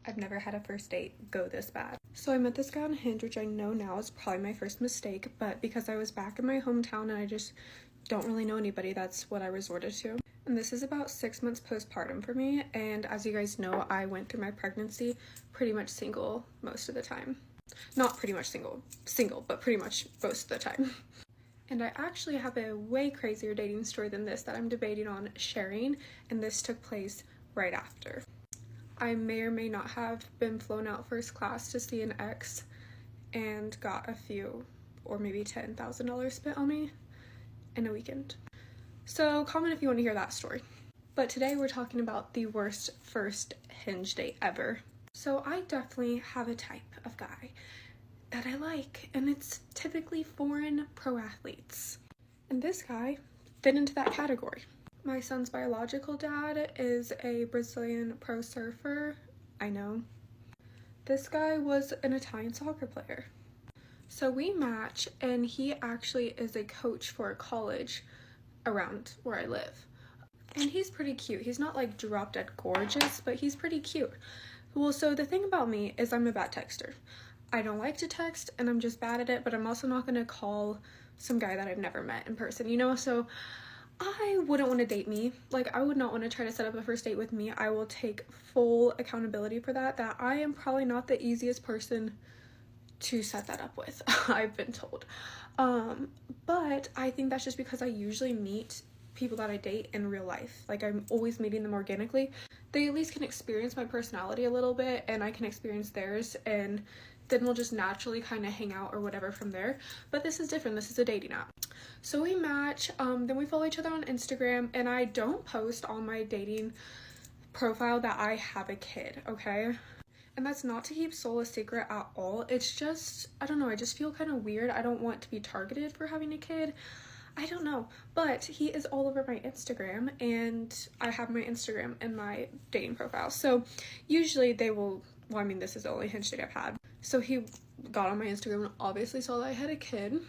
I've never had a first date go this bad. So I met this guy on Hinge, which I know now is probably my first mistake, but because I was back in my hometown and I just don't really know anybody, that's what I resorted to. And this is about 6 months postpartum for me, and as you guys know, I went through my pregnancy pretty much single most of the time. Not pretty much single, but pretty much most of the time. And I actually have a way crazier dating story than this that I'm debating on sharing, and this took place right after. I may or may not have been flown out first class to see an ex and got a few or maybe $10,000 spent on me in a weekend. So comment if you want to hear that story. But today we're talking about the worst first Hinge date ever. So I definitely have a type of guy that I like, and it's typically foreign pro athletes. And this guy fit into that category. My son's biological dad is a Brazilian pro surfer. I know. This guy was an Italian soccer player. So we match, and he actually is a coach for a college around where I live. And he's pretty cute. He's not like drop dead gorgeous, but he's pretty cute. Well, so the thing about me is I'm a bad texter. I don't like to text, and I'm just bad at it, but I'm also not gonna call some guy that I've never met in person, you know? So I wouldn't want to date me. Like, I would not want to try to set up a first date with me. I will take full accountability for that I am probably not the easiest person to set that up with, I've been told. But I think that's just because I usually meet people that I date in real life. Like, I'm always meeting them organically. They at least can experience my personality a little bit, and I can experience theirs, and then we'll just naturally kind of hang out or whatever from there. But this is different. This is a dating app. So we match, then we follow each other on Instagram, and I don't post on my dating profile that I have a kid, okay? And that's not to keep Soul a secret at all. It's just, I don't know, I just feel kind of weird. I don't want to be targeted for having a kid. I don't know, but he is all over my Instagram, and I have my Instagram in my dating profile. So usually they will, well, I mean, this is the only Hinge date I've had. So he got on my Instagram and obviously saw that I had a kid.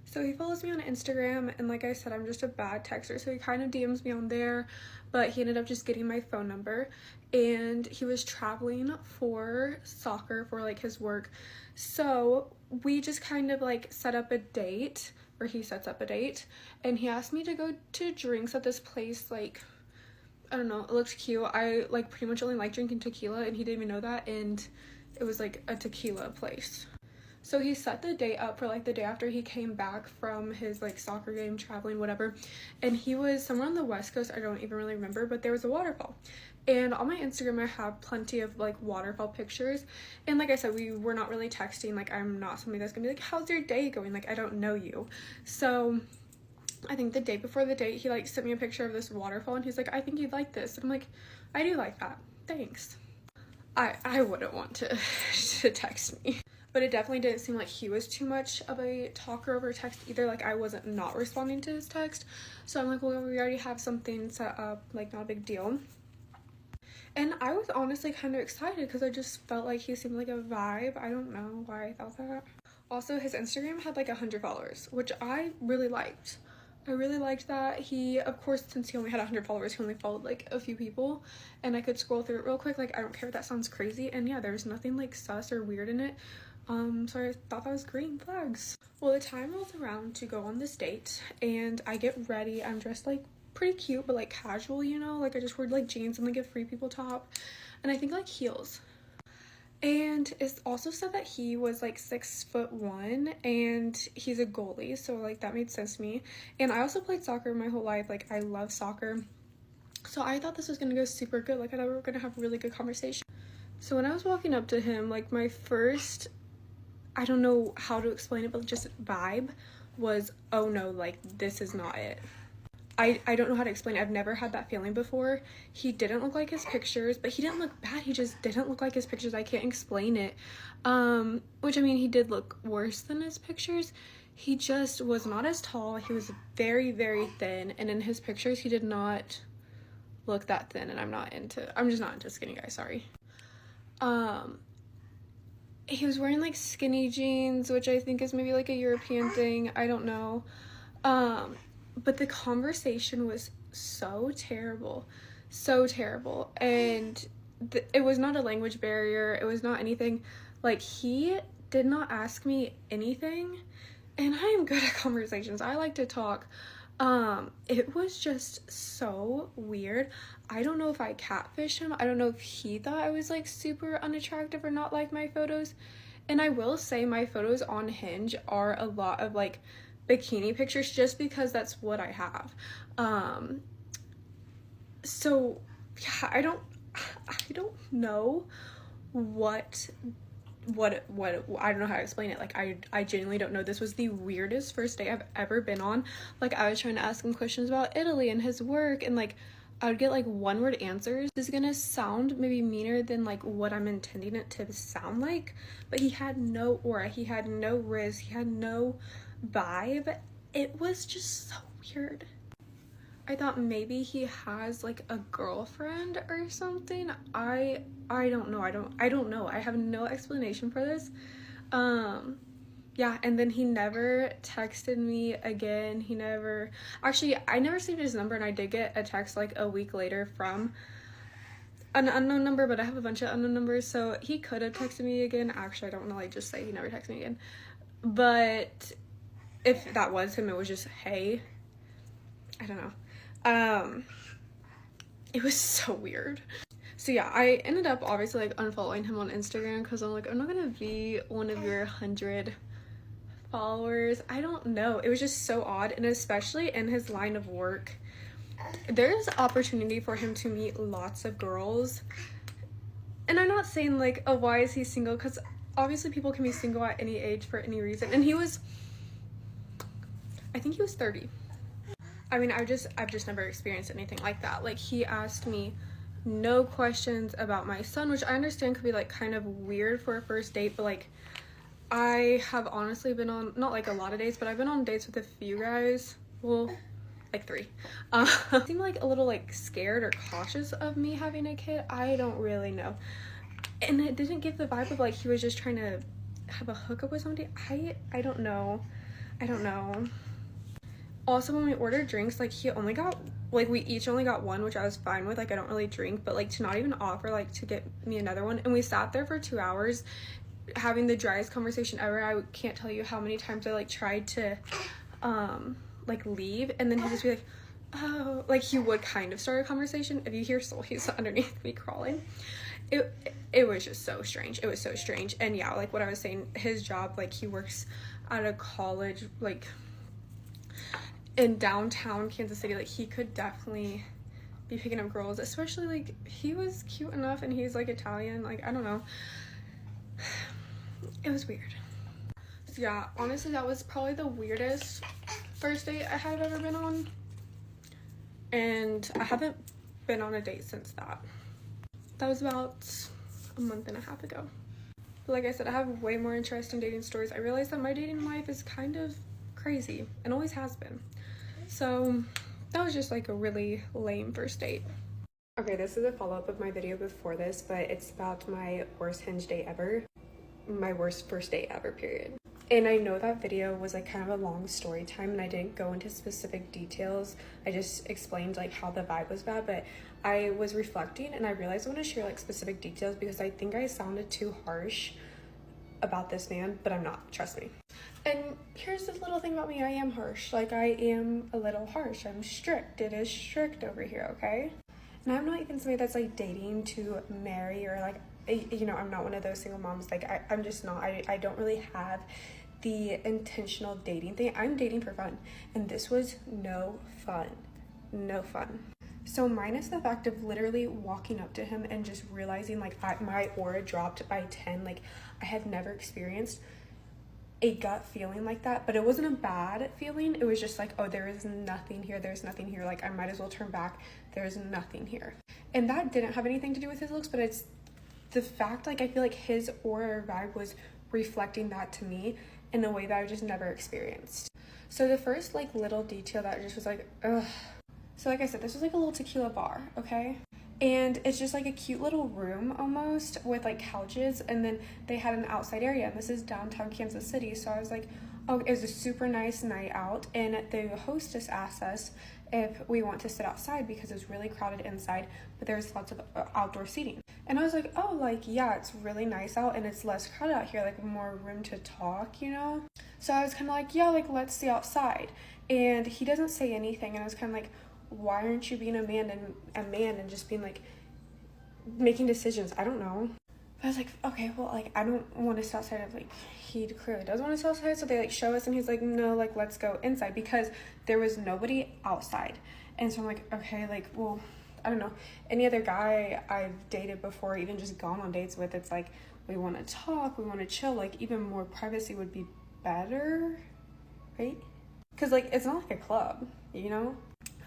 So he follows me on Instagram, and like I said, I'm just a bad texter, so he kind of DMs me on there, but he ended up just getting my phone number, and he was traveling for soccer for like his work. So we just kind of like set up a date, or he sets up a date, and he asked me to go to drinks at this place. Like, I don't know, it looked cute. I like pretty much only like drinking tequila, and he didn't even know that, and it was like a tequila place. So he set the date up for like the day after he came back from his like soccer game, traveling, whatever, and he was somewhere on the West Coast. I don't even really remember, but there was a waterfall. And on my Instagram I have plenty of like waterfall pictures, and like I said, we were not really texting. Like, I'm not somebody that's gonna be like, how's your day going? Like, I don't know you. So I think the day before the date, he like sent me a picture of this waterfall, and he's like, I think you'd like this. And I'm like, I do like that, thanks. I wouldn't want to text me. But it definitely didn't seem like he was too much of a talker over text either. Like, I wasn't not responding to his text. So I'm like, well, we already have something set up, like, not a big deal. And I was honestly kind of excited because I just felt like he seemed like a vibe. I don't know why I thought that. Also, his Instagram had like 100 followers, which I really liked. I really liked that. He, of course, since he only had 100 followers, he only followed like a few people, and I could scroll through it real quick. Like, I don't care if that sounds crazy. And yeah, there's nothing like sus or weird in it. So I thought that was green flags. Well, the time rolls around to go on this date, and I get ready. I'm dressed like pretty cute, but like casual, you know? Like, I just wore like jeans and like a free people top, and I think like heels. And it's also said that he was like 6'1", and he's a goalie, so like that made sense to me. And I also played soccer my whole life. Like, I love soccer, so I thought this was gonna go super good. Like, I thought we were gonna have a really good conversation. So when I was walking up to him, like, my first, I don't know how to explain it, but just vibe was, oh no, like, this is not it. I don't know how to explain it. I've never had that feeling before. He didn't look like his pictures, but he didn't look bad. He just didn't look like his pictures. I can't explain it. Which, I mean, he did look worse than his pictures. He just was not as tall. He was very, very thin. And in his pictures, he did not look that thin. And I'm just not into skinny guys, sorry. He was wearing like skinny jeans, which I think is maybe like a European thing. I don't know. But the conversation was so terrible, and it was not a language barrier. It was not anything. Like, he did not ask me anything, and I am good at conversations. I like to talk. It was just so weird. I don't know if I catfished him. I don't know if he thought I was like super unattractive or not like my photos. And I will say my photos on Hinge are a lot of like bikini pictures just because that's what I have. So yeah, I don't know what I don't know how to explain it. Like, I genuinely don't know. This was the weirdest first date I've ever been on. Like, I was trying to ask him questions about Italy and his work, and like I would get like one word answers. This is gonna sound maybe meaner than like what I'm intending it to sound like, but he had no aura, he had no riz, he had no vibe. It was just so weird. I thought maybe he has like a girlfriend or something. I don't know. I don't know. I have no explanation for this. Yeah, and then he never texted me again. He never, actually, I never saved his number, and I did get a text like a week later from an unknown number, but I have a bunch of unknown numbers, so he could have texted me again. Actually, I don't want to like just say he never texted me again, but if that was him, it was just, hey, I don't know. It was so weird. So yeah, I ended up obviously like unfollowing him on Instagram because I'm like, I'm not gonna be one of your 100 followers. I don't know. It was just so odd, and especially in his line of work, there's opportunity for him to meet lots of girls. And I'm not saying like, oh, why is he single? Because obviously people can be single at any age for any reason. And I think he was 30. I mean, I've just never experienced anything like that. Like, he asked me no questions about my son, which I understand could be like kind of weird for a first date, but like, I have honestly been on, not like a lot of dates, but I've been on dates with a few guys. Well, like 3. Seemed like a little like scared or cautious of me having a kid. I don't really know. And it didn't give the vibe of like he was just trying to have a hookup with somebody. I don't know. I don't know. Also, when we ordered drinks, like, he only got, like, we each only got one, which I was fine with. Like, I don't really drink, but like to not even offer like to get me another one. And we sat there for 2 hours having the driest conversation ever. I can't tell you how many times I like tried to like leave, and then he'd just be like, oh, like he would kind of start a conversation. If you hear he's underneath me crawling. It was just so strange. It was so strange. And yeah, like what I was saying, his job, like he works at a college like in downtown Kansas City. Like, he could definitely be picking up girls, especially like he was cute enough and he's like Italian. Like, I don't know. It was weird. So yeah, honestly, that was probably the weirdest first date I have ever been on, and I haven't been on a date since that. That was about a month and a half ago. But like I said, I have way more interesting dating stories. I realized that my dating life is kind of crazy and always has been. So that was just like a really lame first date. Okay, this is a follow-up of my video before this, but it's about my worst Hinge date ever. My worst first date ever, period. And I know that video was like kind of a long story time, and I didn't go into specific details. I just explained like how the vibe was bad, but I was reflecting and I realized I want to share like specific details because I think I sounded too harsh about this man, but I'm not, trust me. And here's the little thing about me, I am harsh. Like, I am a little harsh. I'm strict. It is strict over here, okay? And I'm not even somebody that's like dating to marry, or like, you know, I'm not one of those single moms. Like, I'm just not. I don't really have the intentional dating thing. I'm dating for fun, and this was no fun. No fun. So minus the fact of literally walking up to him and just realizing like my aura dropped by 10. Like, I had never experienced a gut feeling like that, but it wasn't a bad feeling. It was just like, oh, there is nothing here. There's nothing here. Like, I might as well turn back. There's nothing here. And that didn't have anything to do with his looks, but it's the fact, like, I feel like his aura or vibe was reflecting that to me in a way that I just never experienced. So the first like little detail that just was like, ugh. So like I said, this was like a little tequila bar, okay? And it's just like a cute little room almost with like couches, and then they had an outside area, and this is downtown Kansas City. So I was like, oh, it was a super nice night out, and the hostess asked us if we want to sit outside because it's really crowded inside, but there's lots of outdoor seating. And I was like, oh, like, yeah, it's really nice out and it's less crowded out here, like more room to talk, you know? So I was kind of like, yeah, like, let's see outside. And he doesn't say anything, and I was kind of like, why aren't you being a man and just being like making decisions? I don't know. But I was like, okay, well, like, I don't want to sit outside. I'm like, he clearly does want to sit outside. So they like show us, and he's like, no, like, let's go inside, because there was nobody outside. And so I'm like, okay, like, well, I don't know. Any other guy I've dated before, even just gone on dates with, it's like, we want to talk, we want to chill, like, even more privacy would be better, right? Because, like, it's not like a club, you know?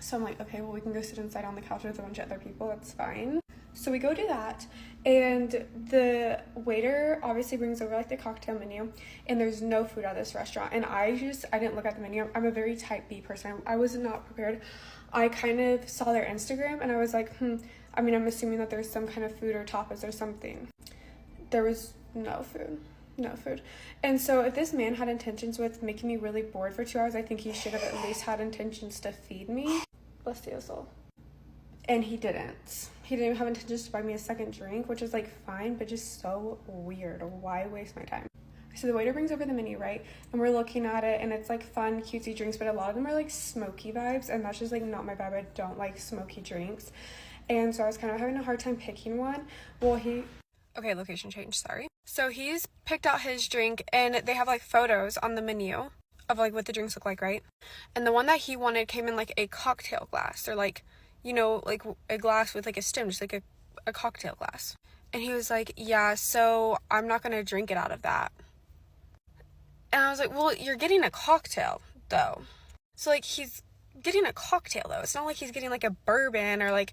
So I'm like, okay, well, we can go sit inside on the couch with a bunch of other people, that's fine. So we go do that, and the waiter obviously brings over, like, the cocktail menu, and there's no food at this restaurant, and I didn't look at the menu. I'm a very type B person. I was not prepared. I kind of saw their Instagram, and I was like, I mean, I'm assuming that there's some kind of food or tapas or something. There was no food. No food. And so if this man had intentions with making me really bored for 2 hours, I think he should have at least had intentions to feed me. Bless your soul. And he didn't. He didn't even have intentions to buy me a second drink, which is, like, fine, but just so weird. Why waste my time? So the waiter brings over the menu, right? And we're looking at it, and it's, like, fun, cutesy drinks, but a lot of them are, like, smoky vibes, and that's just, like, not my vibe. I don't like smoky drinks. And so I was kind of having a hard time picking one. Well, okay, location change, sorry. So he's picked out his drink, and they have, like, photos on the menu of, like, what the drinks look like, right? And the one that he wanted came in, like, a cocktail glass, or, like, you know, like, a glass with, like, a stem, just, like, a cocktail glass. And he was like, yeah, so I'm not gonna drink it out of that. And I was like, well, you're getting a cocktail, though. So, like, he's getting a cocktail, though. It's not like he's getting, like, a bourbon or, like,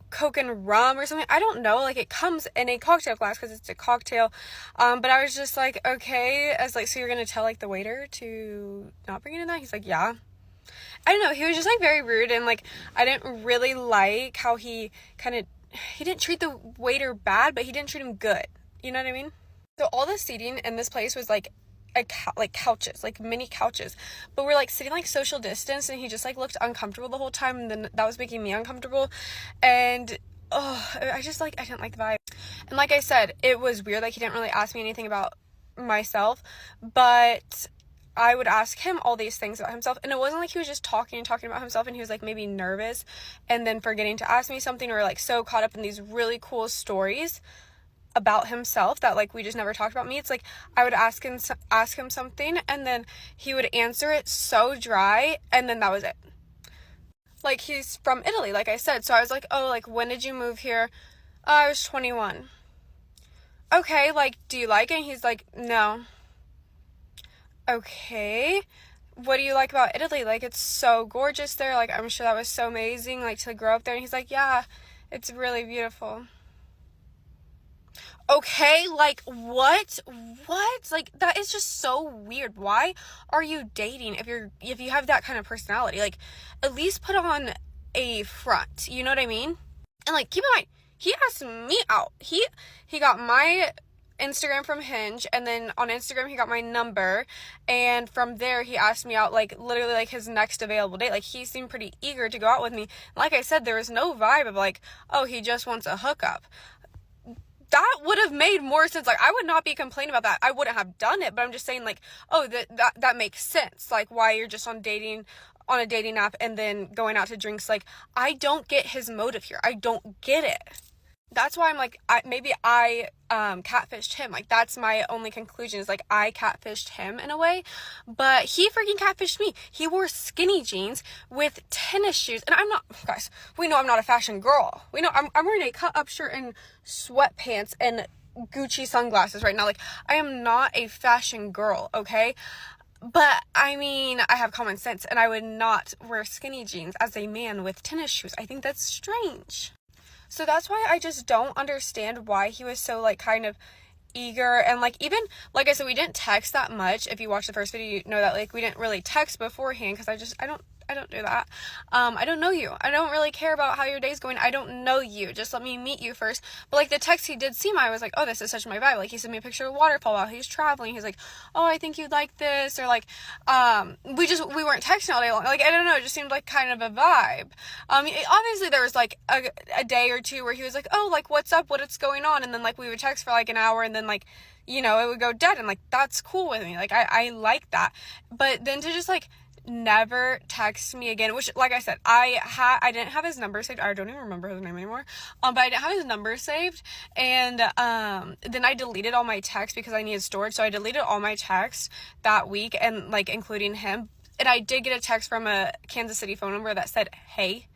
Coke and rum or something. I don't know. Like, it comes in a cocktail glass because it's a cocktail. But I was just like, okay. I was like, so you're going to tell, like, the waiter to not bring it in that? He's like, yeah. I don't know. He was just, like, very rude. And, like, I didn't really like how he didn't treat the waiter bad, but he didn't treat him good. You know what I mean? So all the seating in this place was, like, couches, like mini couches, but we're like sitting like social distance, and he just like looked uncomfortable the whole time, and then that was making me uncomfortable, and I didn't like the vibe. And like I said, it was weird, like he didn't really ask me anything about myself, but I would ask him all these things about himself, and it wasn't like he was just talking about himself and he was like maybe nervous and then forgetting to ask me something, or like so caught up in these really cool stories about himself that like we just never talked about me. It's like I would ask him something, and then he would answer it so dry, and then that was it. Like, he's from Italy, like I said, so I was like, oh, like, when did you move here? I was 21. Okay, like, do you like it? And he's like, no. Okay, what do you like about Italy? Like, it's so gorgeous there, like, I'm sure that was so amazing, like, to grow up there. And he's like, yeah, it's really beautiful. Okay, like, what? Like, that is just so weird. Why are you dating if you have that kind of personality? Like, at least put on a front, you know what I mean? And, like, keep in mind, he asked me out. He got my Instagram from Hinge, and then on Instagram he got my number, and from there he asked me out, like, literally, like, his next available date. Like, he seemed pretty eager to go out with me. Like I said, there was no vibe of, like, oh, he just wants a hookup. That would have made more sense. Like, I would not be complaining about that. I wouldn't have done it, but I'm just saying, like, oh, that makes sense. Like, why you're just on a dating app and then going out to drinks. Like, I don't get his motive here. I don't get it. That's why I'm like, maybe I catfished him. Like, that's my only conclusion, is like I catfished him in a way, but he freaking catfished me. He wore skinny jeans with tennis shoes, and I'm not, guys, we know I'm not a fashion girl. We know I'm wearing a cut up shirt and sweatpants and Gucci sunglasses right now. Like, I am not a fashion girl, okay? But, I mean, I have common sense, and I would not wear skinny jeans as a man with tennis shoes. I think that's strange. So that's why I just don't understand why he was so, like, kind of eager. And, like, even, like I said, we didn't text that much. If you watch the first video, you know that, like, we didn't really text beforehand, because I don't do that. I don't know you. I don't really care about how your day's going. I don't know you. Just let me meet you first. But like the text he did seem, I was like, oh, this is such my vibe. Like he sent me a picture of a waterfall while he's traveling. He's like, oh, I think you'd like this. Or like, we weren't texting all day long. Like, I don't know. It just seemed like kind of a vibe. Obviously there was like a day or two where he was like, oh, like what's up? What's going on? And then like we would text for like an hour and then like, you know, it would go dead, and like that's cool with me. Like I like that. But then to just like never text me again, which like I said, I didn't have his number saved. I don't even remember his name anymore. But I didn't have his number saved, and then I deleted all my texts because I needed storage. So I deleted all my texts that week, and like including him. And I did get a text from a Kansas City phone number that said, hey,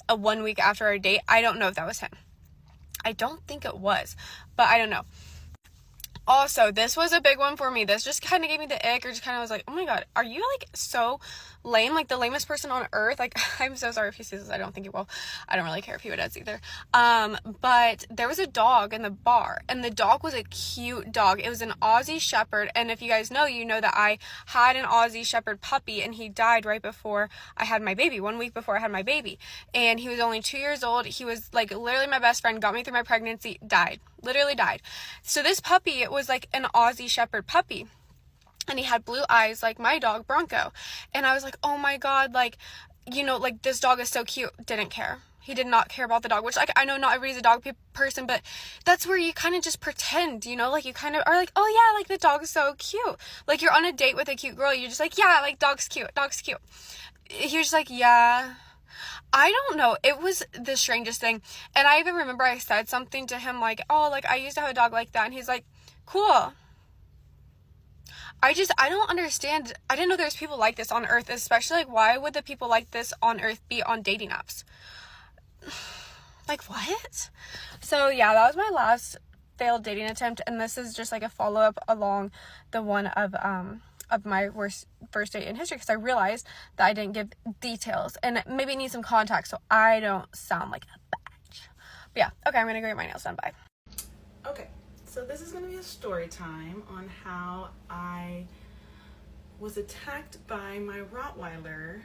1 week after our date. I don't know if that was him. I don't think it was, but I don't know. Also, this was a big one for me. This just kind of gave me the ick, or just kind of was like, oh my god, are you like so lame, like the lamest person on earth? Like, I'm so sorry if he sees this. I don't think he will. I don't really care if he would either. But there was a dog in the bar, and the dog was a cute dog. It was an Aussie Shepherd, and if you guys know, you know that I had an Aussie Shepherd puppy, and he died right before I had my baby, 1 week before I had my baby, and he was only 2 years old. He was like literally my best friend, got me through my pregnancy, died. Literally died. So this puppy, it was like an Aussie Shepherd puppy, and he had blue eyes like my dog Bronco, and I was like, oh my god, like, you know, like this dog is so cute. Didn't care. He did not care about the dog, which like I know not everybody's a dog person, but that's where you kind of just pretend, you know, like you kind of are like, oh yeah, like the dog's so cute. Like you're on a date with a cute girl, you're just like, yeah, like dog's cute. He was just like, yeah. I don't know. It was the strangest thing. And I even remember I said something to him like, oh, like I used to have a dog like that. And he's like, cool. I don't understand. I didn't know there's people like this on Earth, especially like why would the people like this on Earth be on dating apps? Like what? So yeah, that was my last failed dating attempt. And this is just like a follow-up along the one of my worst first date in history, because I realized that I didn't give details and maybe need some context so I don't sound like a bitch. But yeah, okay, I'm gonna go get my nails done. Bye. Okay, so this is gonna be a story time on how I was attacked by my Rottweiler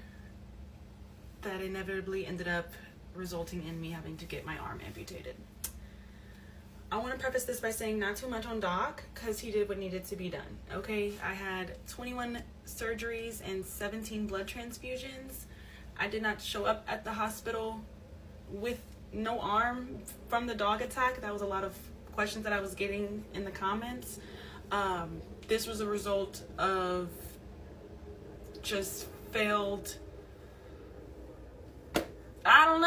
that inevitably ended up resulting in me having to get my arm amputated. I want to preface this by saying not too much on Doc, because he did what needed to be done, okay? I had 21 surgeries and 17 blood transfusions. I did not show up at the hospital with no arm from the dog attack. That was a lot of questions that I was getting in the comments. This was a result of just failed... I don't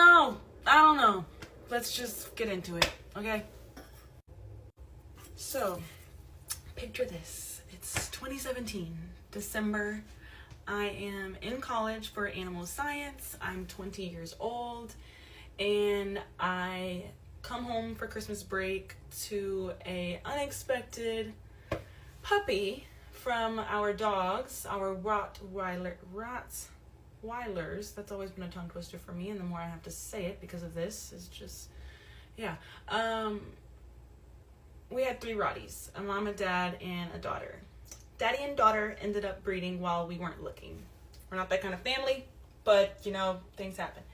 know. Let's just get into it, okay? So, picture this. It's 2017, December. I am in college for animal science. I'm 20 years old, and I come home for Christmas break to a unexpected puppy from our dogs, our Rottweilers. That's always been a tongue twister for me, and the more I have to say it because of this, it's just, yeah. We had 3 Rotties, a mom, a dad, and a daughter. Daddy and daughter ended up breeding while we weren't looking. We're not that kind of family, but, you know, things happen.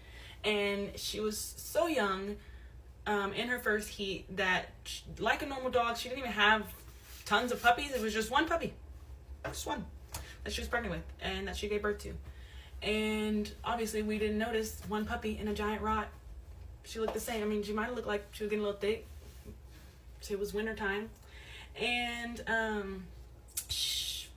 And she was so young in her first heat that, like a normal dog, she didn't even have tons of puppies. It was just one puppy. Just one that she was pregnant with and that she gave birth to. And obviously we didn't notice one puppy in a giant Rot. She looked the same. I mean, she might have looked like she was getting a little thick. It was winter time, and she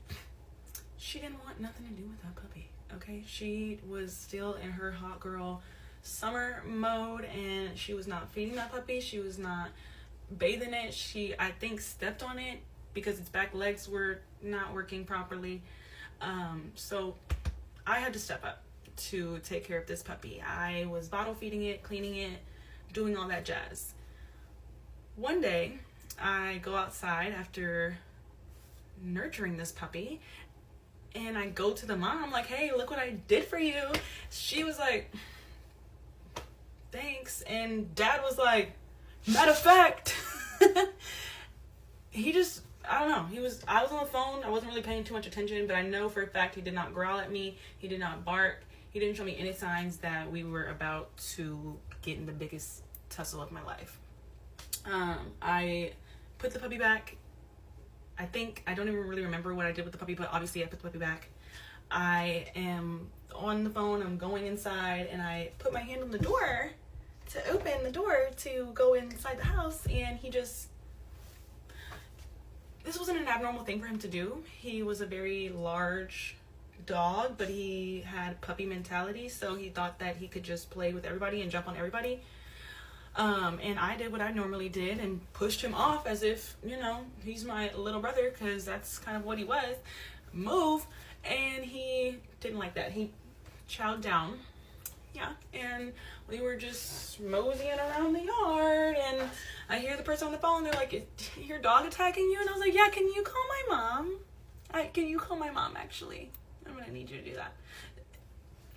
didn't want nothing to do with that puppy. Okay, she was still in her hot girl summer mode, and she was not feeding that puppy. She was not bathing it. She, I think, stepped on it because its back legs were not working properly. So I had to step up to take care of this puppy. I was bottle feeding it, cleaning it, doing all that jazz. One day, I go outside after nurturing this puppy, and I go to the mom, I'm like, hey, look what I did for you. She was like, thanks. And dad was like, matter of fact, he just, I don't know. I was on the phone. I wasn't really paying too much attention, but I know for a fact he did not growl at me. He did not bark. He didn't show me any signs that we were about to get in the biggest tussle of my life. I put the puppy back. I don't even really remember what I did with the puppy, but obviously I put the puppy back. I am on the phone, I'm going inside, and I put my hand on the door to open the door to go inside the house, and this wasn't an abnormal thing for him to do. He was a very large dog, but he had puppy mentality, so he thought that he could just play with everybody and jump on everybody. And I did what I normally did and pushed him off as if, he's my little brother, because that's kind of what he was. Move. And he didn't like that. He chowed down. Yeah. And we were just moseying around the yard, and I hear the person on the phone. They're like, "Is your dog attacking you?" And I was like, "Yeah, can you call my mom? Can you call my mom, actually? I'm going to need you to do that."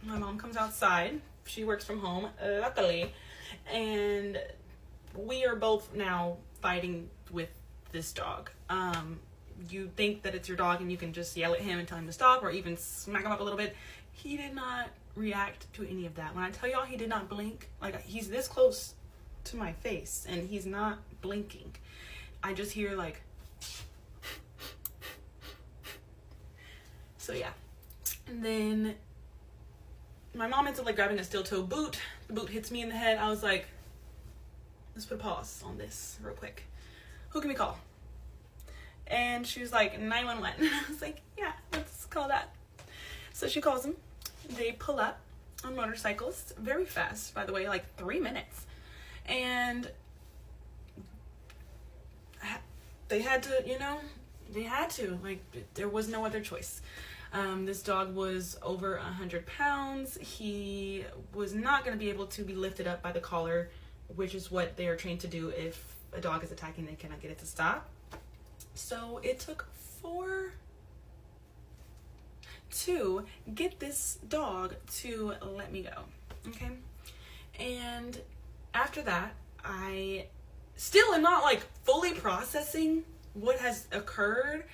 My mom comes outside. She works from home, luckily. And we are both now fighting with this dog. You think that it's your dog and you can just yell at him and tell him to stop, or even smack him up a little bit. He did not react to any of that. When I tell y'all he did not blink, like, he's this close to my face and he's not blinking. I just hear like, so yeah. And then my mom ends up like grabbing a steel toe boot. The boot hits me in the head. I was like, let's put a pause on this real quick. Who can we call? And she was like, 911. I was like, yeah, let's call that. So she calls them. They pull up on motorcycles very fast, by the way, like 3 minutes. And they had to, like, there was no other choice. This dog was over 100 pounds. He was not going to be able to be lifted up by the collar, which is what they are trained to do. If a dog is attacking, they cannot get it to stop. So it took 4 to get this dog to let me go. Okay. And after that, I still am not like fully processing what has occurred.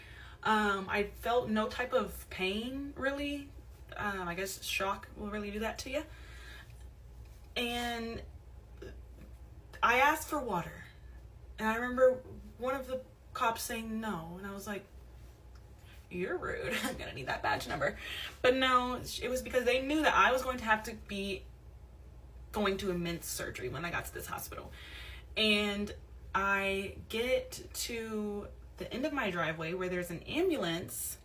I felt no type of pain, really. I guess shock will really do that to you. And I asked for water. And I remember one of the cops saying no. And I was like, you're rude. I'm going to need that badge number. But no, it was because they knew that I was going to have to be going to immense surgery when I got to this hospital. And I get to the end of my driveway where there's an ambulance.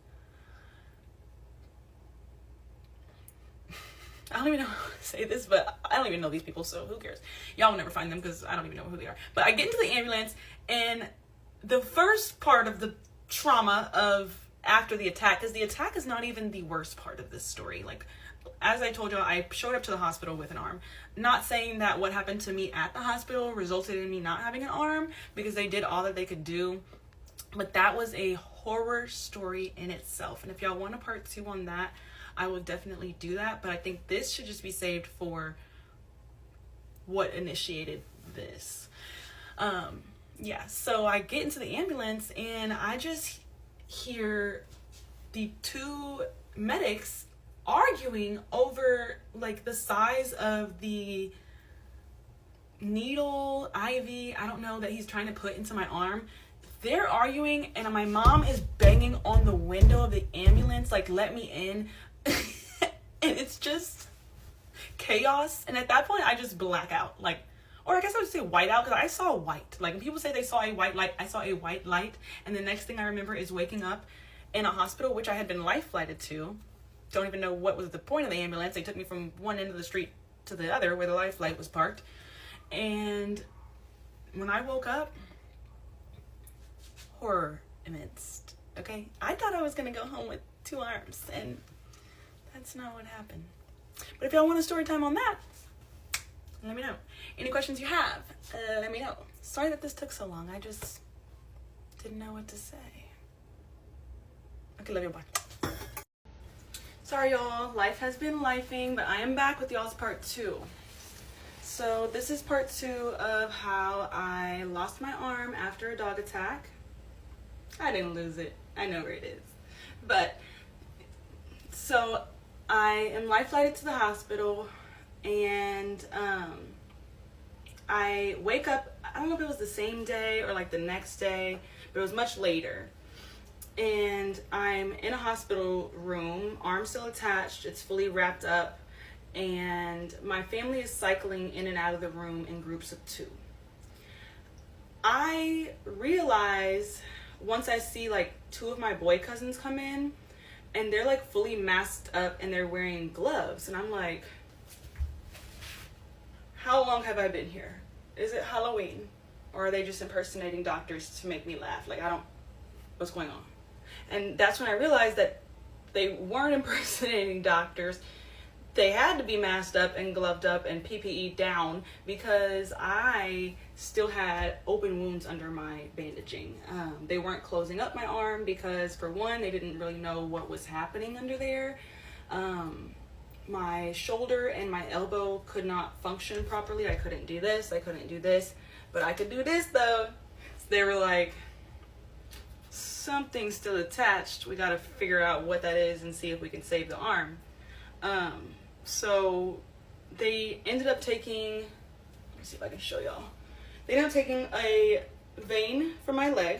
I don't even know how to say this, but I don't even know these people, so who cares? Y'all will never find them because I don't even know who they are. But I get into the ambulance, and the first part of the trauma of after the attack, because the attack is not even the worst part of this story. Like, as I told y'all, I showed up to the hospital with an arm. Not saying that what happened to me at the hospital resulted in me not having an arm, because they did all that they could do. But that was a horror story in itself. And if y'all want a part 2 on that, I will definitely do that. But I think this should just be saved for what initiated this. Yeah, so I get into the ambulance and I just hear the 2 medics arguing over like the size of the needle, IV, I don't know, that he's trying to put into my arm. They're arguing, and my mom is banging on the window of the ambulance, like, let me in. And it's just chaos. And at that point, I just black out. Like, or I guess I would say white out, because I saw white. Like, when people say they saw a white light, I saw a white light. And the next thing I remember is waking up in a hospital, which I had been life flighted to. Don't even know what was the point of the ambulance. They took me from one end of the street to the other where the life flight was parked. And when I woke up, horror amidst. Okay, I thought I was gonna go home with 2 arms, and that's not what happened. But if y'all want a story time on that, let me know. Any questions you have, let me know. Sorry that this took so long. I just didn't know what to say. Okay, love you, bye. Sorry y'all, life has been lifing, but I am back with y'all's part 2. So this is part 2 of how I lost my arm after a dog attack. I didn't lose it. I know where it is. But, so I am life flighted to the hospital, and I wake up, I don't know if it was the same day or like the next day, but it was much later. And I'm in a hospital room, arm still attached, it's fully wrapped up, and my family is cycling in and out of the room in groups of 2. I realize once I see like 2 of my boy cousins come in, and they're like fully masked up and they're wearing gloves, and I'm like, how long have I been here? Is it Halloween? Or are they just impersonating doctors to make me laugh? Like, what's going on? And that's when I realized that they weren't impersonating doctors. They had to be masked up and gloved up and PPE down because I still had open wounds under my bandaging. They weren't closing up my arm because, for one, they didn't really know what was happening under there. My shoulder and my elbow could not function properly. I couldn't do this, I couldn't do this, but I could do this though. So they were like, something's still attached. We got to figure out what that is and see if we can save the arm. So they ended up taking, let me see if I can show y'all. They ended up taking a vein from my leg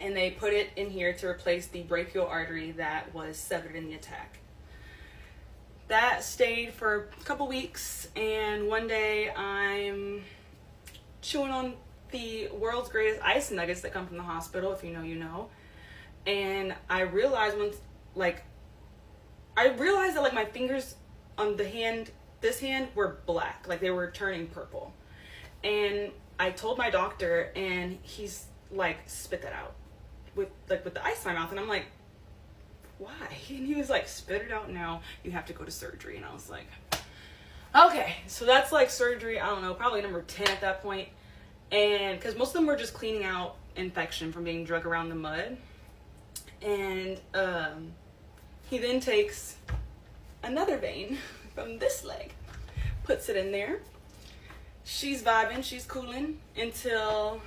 and they put it in here to replace the brachial artery that was severed in the attack. That stayed for a couple weeks, and one day I'm chewing on the world's greatest ice nuggets that come from the hospital. If you know, you know. And I realized that like my fingers on the hand, this hand, were black, like they were turning purple. And I told my doctor, and he's like, spit that out with the ice in my mouth, and I'm like, why? And he was like, spit it out now, you have to go to surgery. And I was like, okay. So that's like surgery, I don't know, probably number 10 at that point. And because most of them were just cleaning out infection from being drug around the mud. And he then takes another vein from this leg, puts it in there. She's vibing, she's cooling until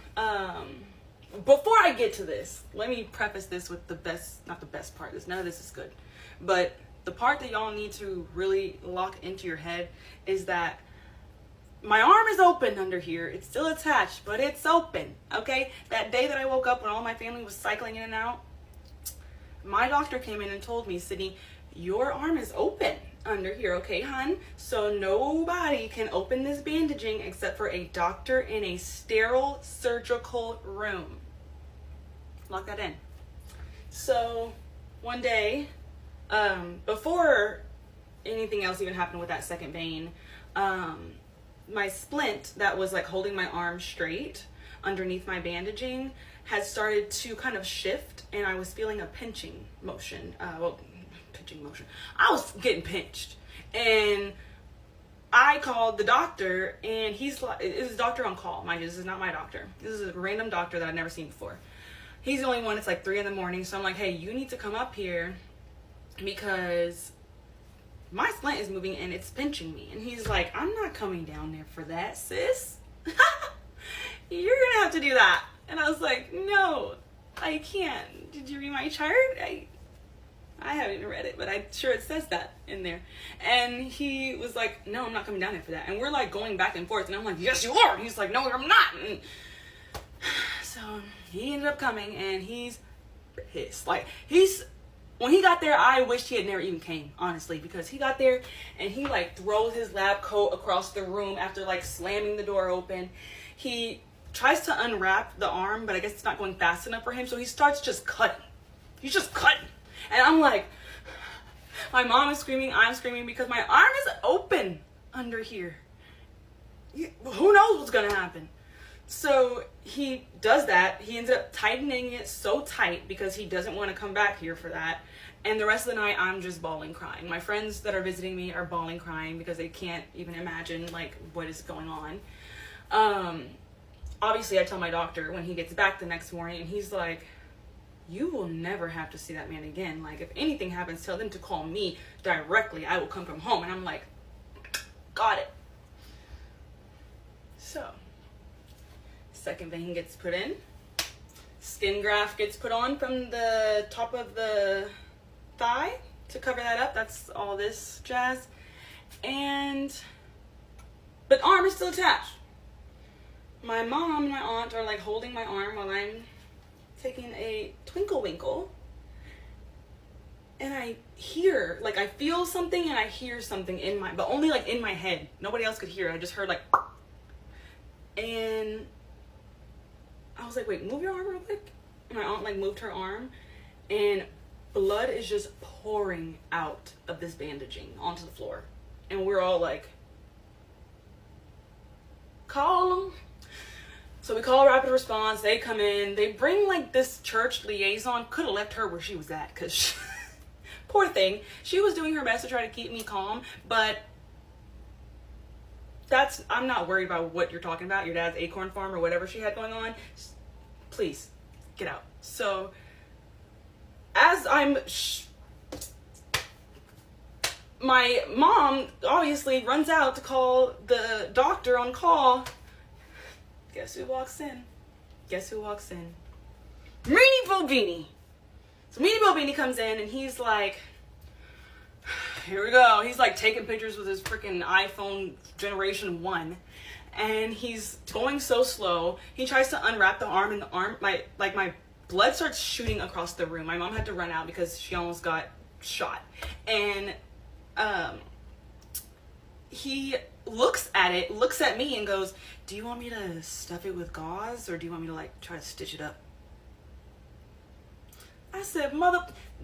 before I get to this, let me preface this with not the best part, none of this is good, but the part that y'all need to really lock into your head is that my arm is open under here. It's still attached, but it's open, okay? That day that I woke up when all my family was cycling in and out, my doctor came in and told me, Sydney, your arm is open under here, okay, hun? So nobody can open this bandaging except for a doctor in a sterile surgical room. Lock that in. So one day, before anything else even happened with that second vein, my splint that was like holding my arm straight underneath my bandaging had started to kind of shift, and I was feeling a pinching motion. I was getting pinched, and I called the doctor, and he's like, it was a doctor on call. Mind you, this is not my doctor. This is a random doctor that I've never seen before. He's the only one. It's like 3 a.m. So I'm like, hey, you need to come up here because my splint is moving and it's pinching me. And he's like, I'm not coming down there for that, sis. You're gonna have to do that. And I was like, no, I can't. Did you read my chart? I haven't even read it, but I'm sure it says that in there. And he was like, no, I'm not coming down there for that. And we're like going back and forth, and I'm like, yes, you are. And he's like, no, I'm not. And so he ended up coming, and he's pissed. Like, when he got there, I wished he had never even came, honestly, because he got there and he like throws his lab coat across the room after like slamming the door open. He tries to unwrap the arm, but I guess it's not going fast enough for him, so he starts just cutting. He's just cutting. And I'm like, my mom is screaming, I'm screaming because my arm is open under here. Who knows what's gonna happen? So he does that. He ends up tightening it so tight because he doesn't want to come back here for that. And the rest of the night, I'm just bawling, crying. My friends that are visiting me are bawling, crying because they can't even imagine like what is going on. Obviously, I tell my doctor when he gets back the next morning, and he's like, you will never have to see that man again. Like, if anything happens, tell them to call me directly. I will come from home. And I'm like, got it. So, second vein gets put in. Skin graft gets put on from the top of the thigh to cover that up. That's all this jazz. But arm is still attached. My mom and my aunt are like holding my arm while I'm taking a twinkle winkle. And I hear, like, I feel something and I hear something but only like in my head. Nobody else could hear it. I just heard like, and I was like, wait, move your arm real quick. And my aunt like moved her arm, and blood is just pouring out of this bandaging onto the floor. And we're all like, call them. So we call rapid response. They come in. They bring like this church liaison. Could have left her where she was at, because poor thing. She was doing her best to try to keep me calm, but I'm not worried about what you're talking about. Your dad's acorn farm or whatever she had going on. Please get out. So as my mom obviously runs out to call the doctor on call. Guess who walks in? Meanie Bobini. So Meanie Bobini comes in and he's like, here we go. He's like taking pictures with his freaking iPhone generation 1. And he's going so slow. He tries to unwrap the arm, and the arm, my blood starts shooting across the room. My mom had to run out because she almost got shot. And he looks at me and goes, do you want me to stuff it with gauze, or do you want me to like try to stitch it up? I said,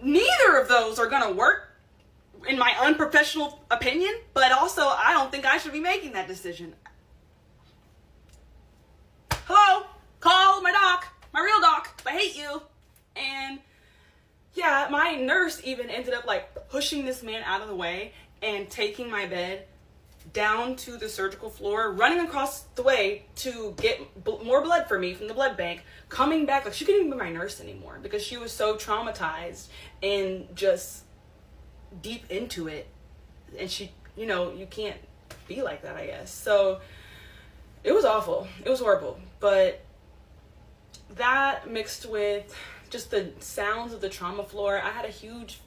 neither of those are gonna work in my unprofessional opinion, but also I don't think I should be making that decision. Hello, call my doc, my real doc, I hate you. And yeah, my nurse even ended up like pushing this man out of the way and taking my bed down to the surgical floor, running across the way to get more blood for me from the blood bank, coming back. Like, she couldn't even be my nurse anymore because she was so traumatized and just deep into it. And she, you can't be like that, I guess. So it was awful. It was horrible. But that mixed with just the sounds of the trauma floor. I had a huge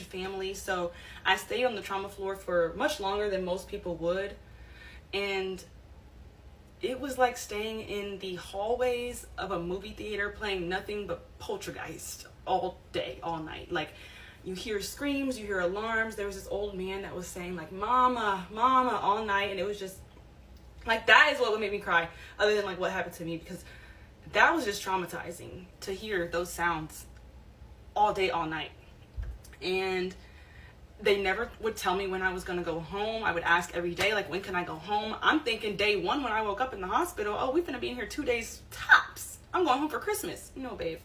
family, so I stayed on the trauma floor for much longer than most people would. And it was like staying in the hallways of a movie theater playing nothing but Poltergeist all day, all night. Like, you hear screams, you hear alarms. There was this old man that was saying like, mama, mama, all night. And it was just like, that is what would make me cry, other than like what happened to me, because that was just traumatizing to hear those sounds all day, all night. And they never would tell me when I was going to go home. I would ask every day, like, when can I go home? I'm thinking day one when I woke up in the hospital, oh, we're going to be in here 2 days tops. I'm going home for Christmas. No, babe.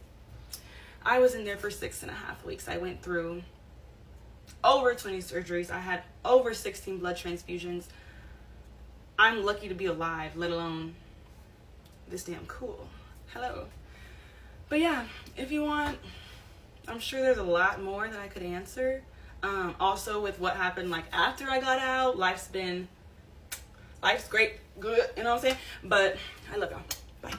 I was in there for 6.5 weeks. I went through over 20 surgeries. I had over 16 blood transfusions. I'm lucky to be alive, let alone this damn cool. Hello. But yeah, if you want, I'm sure there's a lot more that I could answer. Also with what happened like after I got out, life's great, good, you know what I'm saying? But I love y'all. Bye.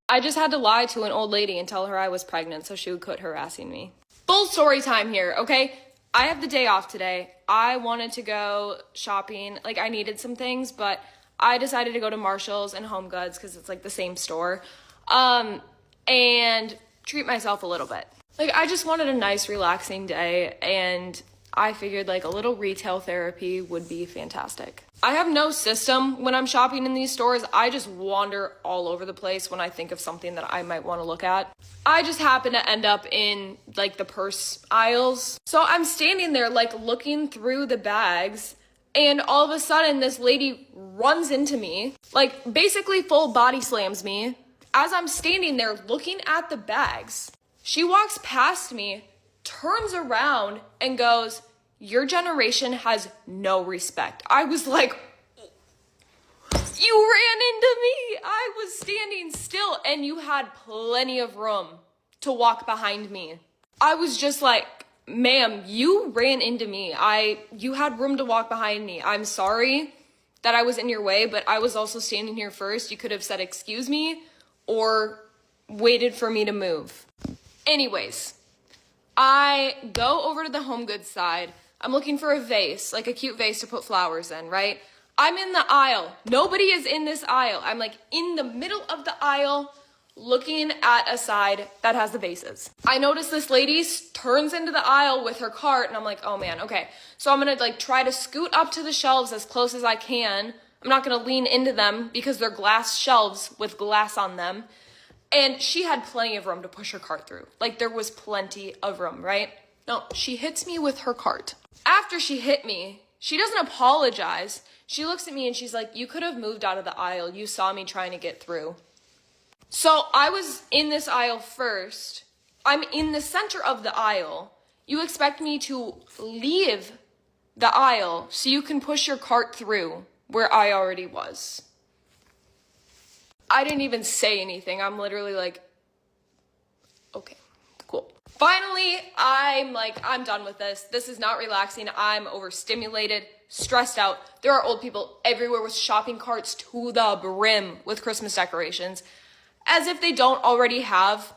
I just had to lie to an old lady and tell her I was pregnant so she would quit harassing me. Full story time here, okay? I have the day off today. I wanted to go shopping. Like, I needed some things, but I decided to go to Marshall's and Home Goods because it's like the same store, and treat myself a little bit. Like, I just wanted a nice, relaxing day, and I figured like a little retail therapy would be fantastic. I have no system when I'm shopping in these stores. I just wander all over the place when I think of something that I might want to look at. I just happen to end up in like the purse aisles. So I'm standing there like looking through the bags, and all of a sudden this lady runs into me, like basically full body slams me as I'm standing there looking at the bags. She walks past me, turns around and goes, "Your generation has no respect." I was like, you ran into me. I was standing still and you had plenty of room to walk behind me. I was just like, ma'am, you ran into me. You had room to walk behind me. I'm sorry that I was in your way, but I was also standing here first. You could have said, "Excuse me," or waited for me to move. Anyways, I go over to the home goods side. I'm looking for a vase, like a cute vase to put flowers in, right? I'm in the aisle. Nobody is in this aisle. I'm like in the middle of the aisle looking at a side that has the vases. I notice this lady turns into the aisle with her cart and I'm like, oh man, okay. So I'm gonna like try to scoot up to the shelves as close as I can. I'm not gonna lean into them because they're glass shelves with glass on them. And she had plenty of room to push her cart through. Like there was plenty of room, right? No, she hits me with her cart. After she hit me, she doesn't apologize. She looks at me and she's like, you could have moved out of the aisle. You saw me trying to get through. So I was in this aisle first. I'm in the center of the aisle. You expect me to leave the aisle so you can push your cart through where I already was. I didn't even say anything. I'm literally like, okay, cool. Finally, I'm done with this. This is not relaxing. I'm overstimulated, stressed out. There are old people everywhere with shopping carts to the brim with Christmas decorations, as if they don't already have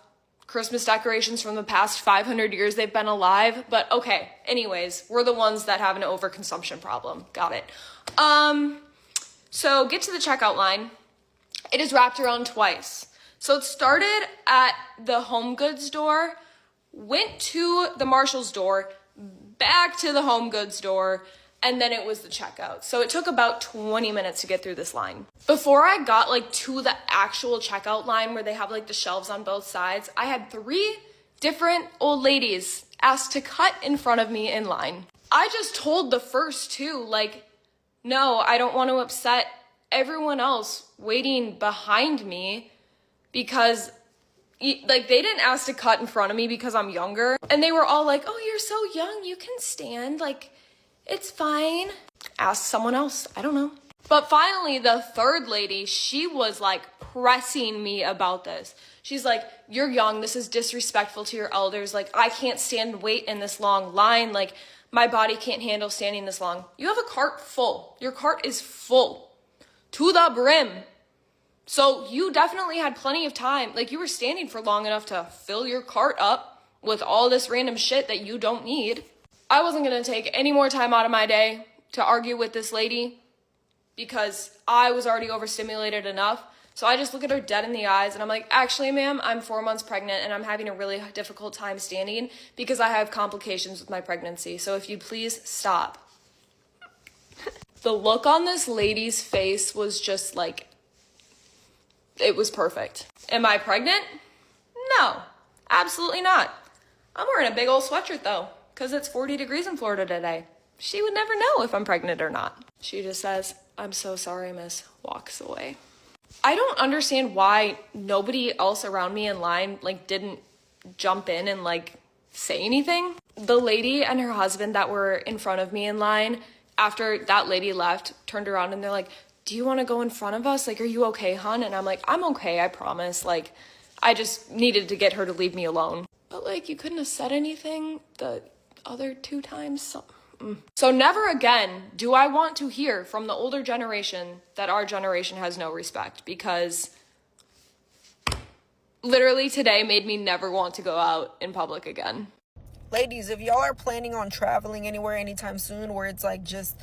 Christmas decorations from the past 500 years they've been alive. But okay, anyways, we're the ones that have an overconsumption problem. Got it. So get to the checkout line. It is wrapped around twice. So it started at the home goods door, went to the Marshall's door, back to the home goods door, and then it was the checkout. So it took about 20 minutes to get through this line. Before I got to the actual checkout line where they have the shelves on both sides, I had 3 different old ladies asked to cut in front of me in line. I just told the first 2, no, I don't want to upset everyone else waiting behind me because they didn't ask to cut in front of me because I'm younger. And they were all like, oh, you're so young, you can stand, it's fine. Ask someone else, I don't know. But finally, the third lady, she was pressing me about this. She's like, you're young, this is disrespectful to your elders. I can't stand and wait in this long line. My body can't handle standing this long. You have a cart full. Your cart is full to the brim. So you definitely had plenty of time. You were standing for long enough to fill your cart up with all this random shit that you don't need. I wasn't going to take any more time out of my day to argue with this lady because I was already overstimulated enough. So I just look at her dead in the eyes and I'm like, actually, ma'am, I'm 4 months pregnant and I'm having a really difficult time standing because I have complications with my pregnancy. So if you'd please stop. The look on this lady's face was just it was perfect. Am I pregnant? No, absolutely not. I'm wearing a big old sweatshirt though, because it's 40 degrees in Florida today. She would never know if I'm pregnant or not. She just says, I'm so sorry, miss, walks away. I don't understand why nobody else around me in line didn't jump in and say anything. The lady and her husband that were in front of me in line, after that lady left, turned around and they're like, do you want to go in front of us? Are you okay, hon? And I'm like, I'm okay, I promise. I just needed to get her to leave me alone. But you couldn't have said anything the other 2 times? So never again do I want to hear from the older generation that our generation has no respect, because literally today made me never want to go out in public again. Ladies, if y'all are planning on traveling anywhere anytime soon where it's just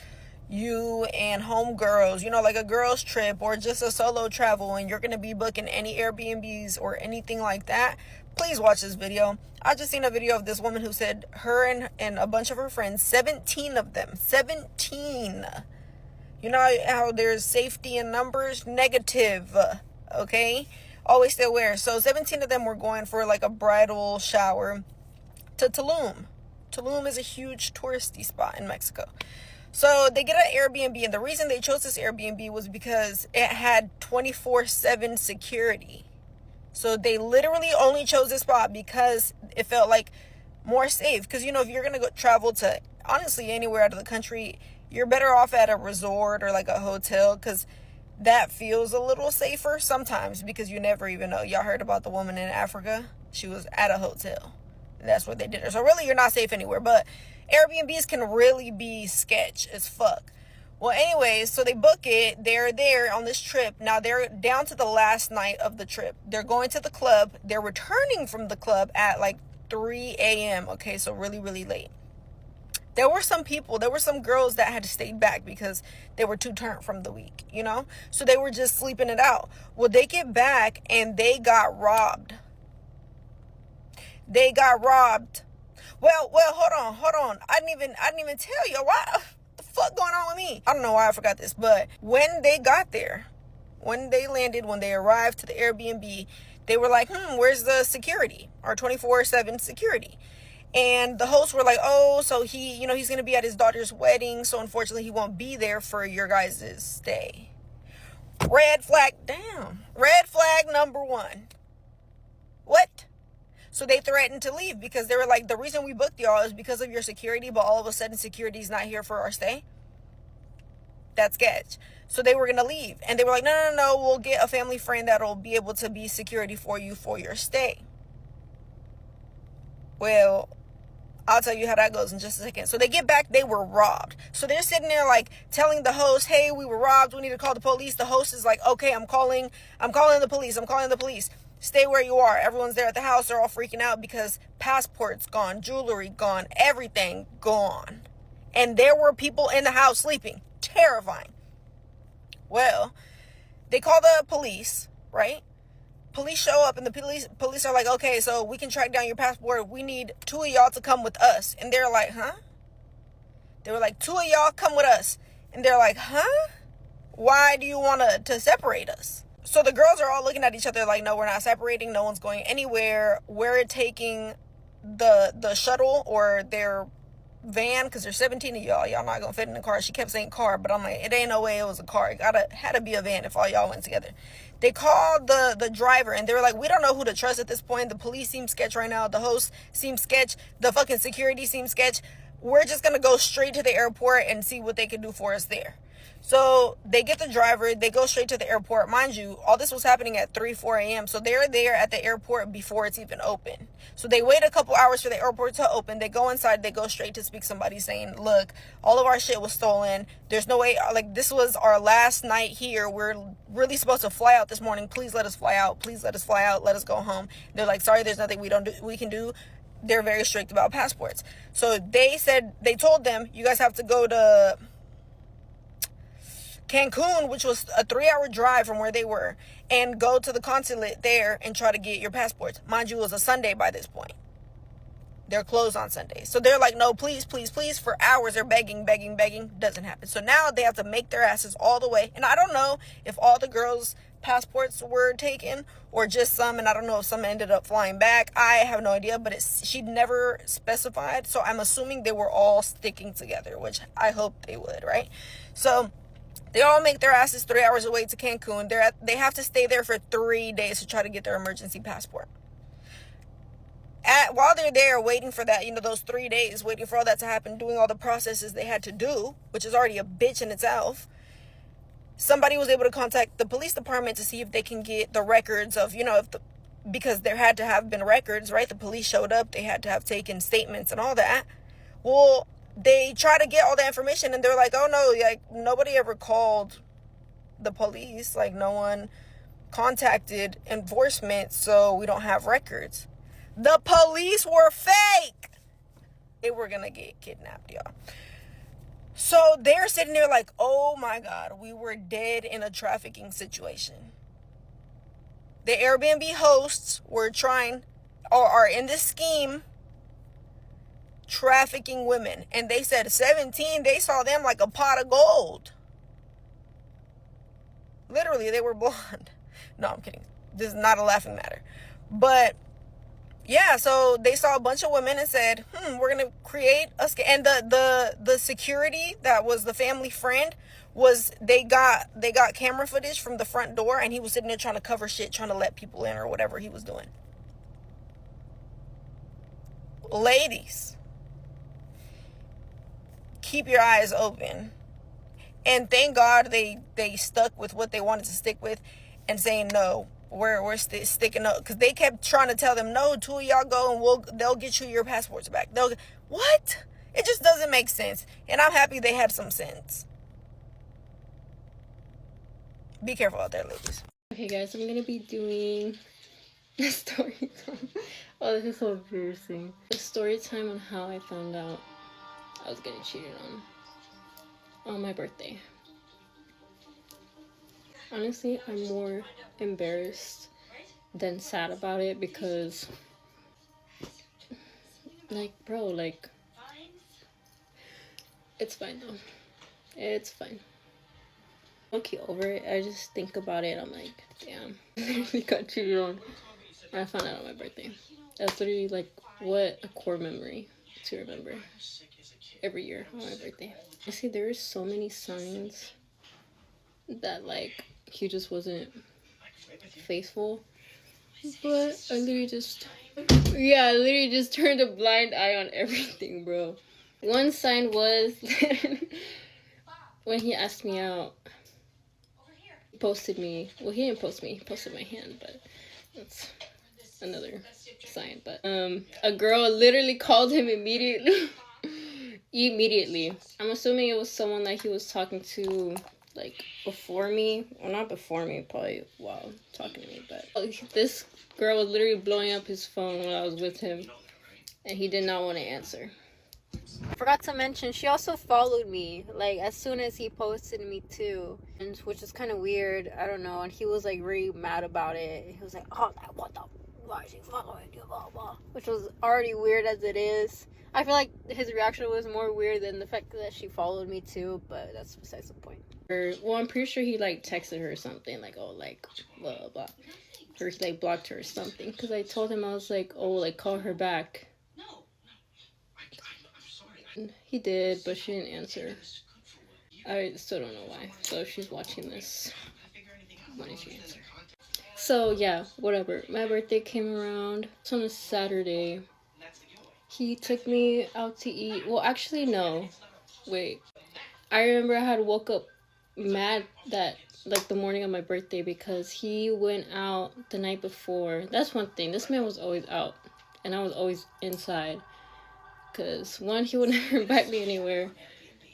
you and homegirls, a girls trip or just a solo travel, and you're going to be booking any Airbnbs or anything like that, please watch this video. I just seen a video of this woman who said her and a bunch of her friends, 17 of them, 17. You know how there's safety in numbers? Negative, okay? Always stay aware. So 17 of them were going for a bridal shower to Tulum. Tulum is a huge touristy spot in Mexico. So they get an Airbnb, and the reason they chose this Airbnb was because it had 24/7 security. So they literally only chose this spot because it felt more safe. Because, if you're going to go travel to, honestly, anywhere out of the country, you're better off at a resort or a hotel, because that feels a little safer sometimes, because you never even know. Y'all heard about the woman in Africa? She was at a hotel. That's what they did her. So really, you're not safe anywhere. But Airbnbs can really be sketch as fuck. Well, anyways, so they book it. They're there on this trip. Now, they're down to the last night of the trip. They're going to the club. They're returning from the club at 3 a.m. Okay, so really, really late. There were some girls that had stayed back because they were too turned from the week, you know? So they were just sleeping it out. Well, they get back and they got robbed. They got robbed. Well, hold on. I didn't even tell you. What the fuck going on with me? I don't know why I forgot this, but when they got there, when they landed, when they arrived to the Airbnb, they were like, where's the security? Our 24/7 security. And the hosts were like, oh, so he's going to be at his daughter's wedding, so unfortunately he won't be there for your guys' stay. Red flag, damn. Red flag number 1. What? So they threatened to leave because they were like, the reason we booked y'all is because of your security, but all of a sudden security's not here for our stay. That's sketch. So they were going to leave. And they were like, no, we'll get a family friend that'll be able to be security for you for your stay. Well, I'll tell you how that goes in just a second. So they get back, they were robbed. So they're sitting there like telling the host, hey, we were robbed, we need to call the police. The host is like, okay, I'm calling the police. Stay where you are. Everyone's there at the house. They're all freaking out because passports gone, jewelry gone, everything gone. And there were people in the house sleeping. Terrifying. Well, they call the police, right? Police show up and the police are like, okay, so we can track down your passport. We need 2 of y'all to come with us. And they're like, huh? They were like, 2 of y'all come with us. And they're like, huh? Why do you want to separate us? So the girls are all looking at each other like, no, we're not separating. No one's going anywhere. We're taking the shuttle or their van, because there's 17 of y'all. Y'all not gonna fit in the car. She kept saying car, but I'm like, it ain't no way it was a car. It had to be a van if all y'all went together. They called the driver and they were like, we don't know who to trust at this point. The police seem sketch right now. The host seems sketch. The fucking security seems sketch. We're just gonna go straight to the airport and see what they can do for us there. So they get the driver, they go straight to the airport. Mind you, all this was happening at 4 a.m. So they're there at the airport before it's even open. So they wait a couple hours for the airport to open. They go inside, they go straight to speak to somebody saying, look, all of our shit was stolen. There's no way, like, this was our last night here. We're really supposed to fly out this morning. Please let us fly out. Please let us fly out. Let us go home. They're like, sorry, there's nothing we can do. They're very strict about passports. So they told them, you guys have to go to Cancun, which was a 3-hour drive from where they were, and go to the consulate there and try to get your passports. Mind you, it was a Sunday by this point. They're closed on Sundays. So they're like, no, please, please, please. For hours, they're begging. Doesn't happen. So now they have to make their asses all the way. And I don't know if all the girls' passports were taken or just some, and I don't know if some ended up flying back. I have no idea, but she never specified. So I'm assuming they were all sticking together, which I hope they would, right? So they all make their asses 3 hours away to Cancun. They have to stay there for 3 days to try to get their emergency passport. While they're there waiting for that, those 3 days, waiting for all that to happen, doing all the processes they had to do, which is already a bitch in itself, somebody was able to contact the police department to see if they can get the records of, because there had to have been records, right? The police showed up. They had to have taken statements and all that. Well, they try to get all the information and they're like, oh no, like nobody ever called the police. Like no one contacted enforcement, so we don't have records. The police were fake. They were gonna get kidnapped, y'all. So they're sitting there like, oh my God, we were dead in a trafficking situation. The Airbnb hosts were trying or are in this scheme trafficking women, and they said 17, they saw them like a pot of gold. Literally, they were blonde. No, I'm kidding. This is not a laughing matter. But yeah, so they saw a bunch of women and said, we're gonna create a scam. And the security that was the family friend was they got camera footage from the front door, and he was sitting there trying to cover shit, trying to let people in or whatever he was doing. Ladies, keep your eyes open. And thank God they stuck with what they wanted to stick with and saying no. We're sticking up, because they kept trying to tell them, no, 2 of y'all go and they'll get you your passports back. What? It just doesn't make sense. And I'm happy they had some sense. Be careful out there, ladies. Okay guys, I'm gonna be doing Story time. Oh, this is so embarrassing. A story time on how I found out I was getting cheated on my birthday. Honestly, I'm more embarrassed than sad about it because, like, bro, like, it's fine though. It's fine. Okay, over it. I just think about it. I'm like, damn, I literally got cheated on. And I found out on my birthday. That's literally like what a core memory to remember every year on my birthday. You see, there are so many signs that like he just wasn't faithful, but I literally just turned a blind eye on everything, bro. One sign was when he asked me out. He posted me. Well, he didn't post me. He posted my hand, but that's another sign. But a girl literally called him immediately. Immediately. I'm assuming it was someone that he was talking to, like, before me. Well, not before me, probably while talking to me. But this girl was literally blowing up his phone while I was with him, and he did not want to answer. I forgot to mention, she also followed me, like, as soon as he posted me too, and which is kind of weird. I don't know. And he was like really mad about it. He was like, "Oh, what the? Why is he following you?" Blah blah. Which was already weird as it is. I feel like his reaction was more weird than the fact that she followed me too, but that's besides the point. Well, I'm pretty sure he like texted her something like, "Oh, like blah blah blah," or he like blocked her or something. Because I told him, I was like, "Oh, like call her back." He did, but she didn't answer. I still don't know why. So if she's watching this, why didn't she answer? So yeah, whatever. My birthday came around. It's on a Saturday. He took me out to eat. Well, actually, no. Wait. I remember I had woke up mad that, like, the morning of my birthday because he went out the night before. That's one thing. This man was always out, and I was always inside. Because, one, he would never invite me anywhere.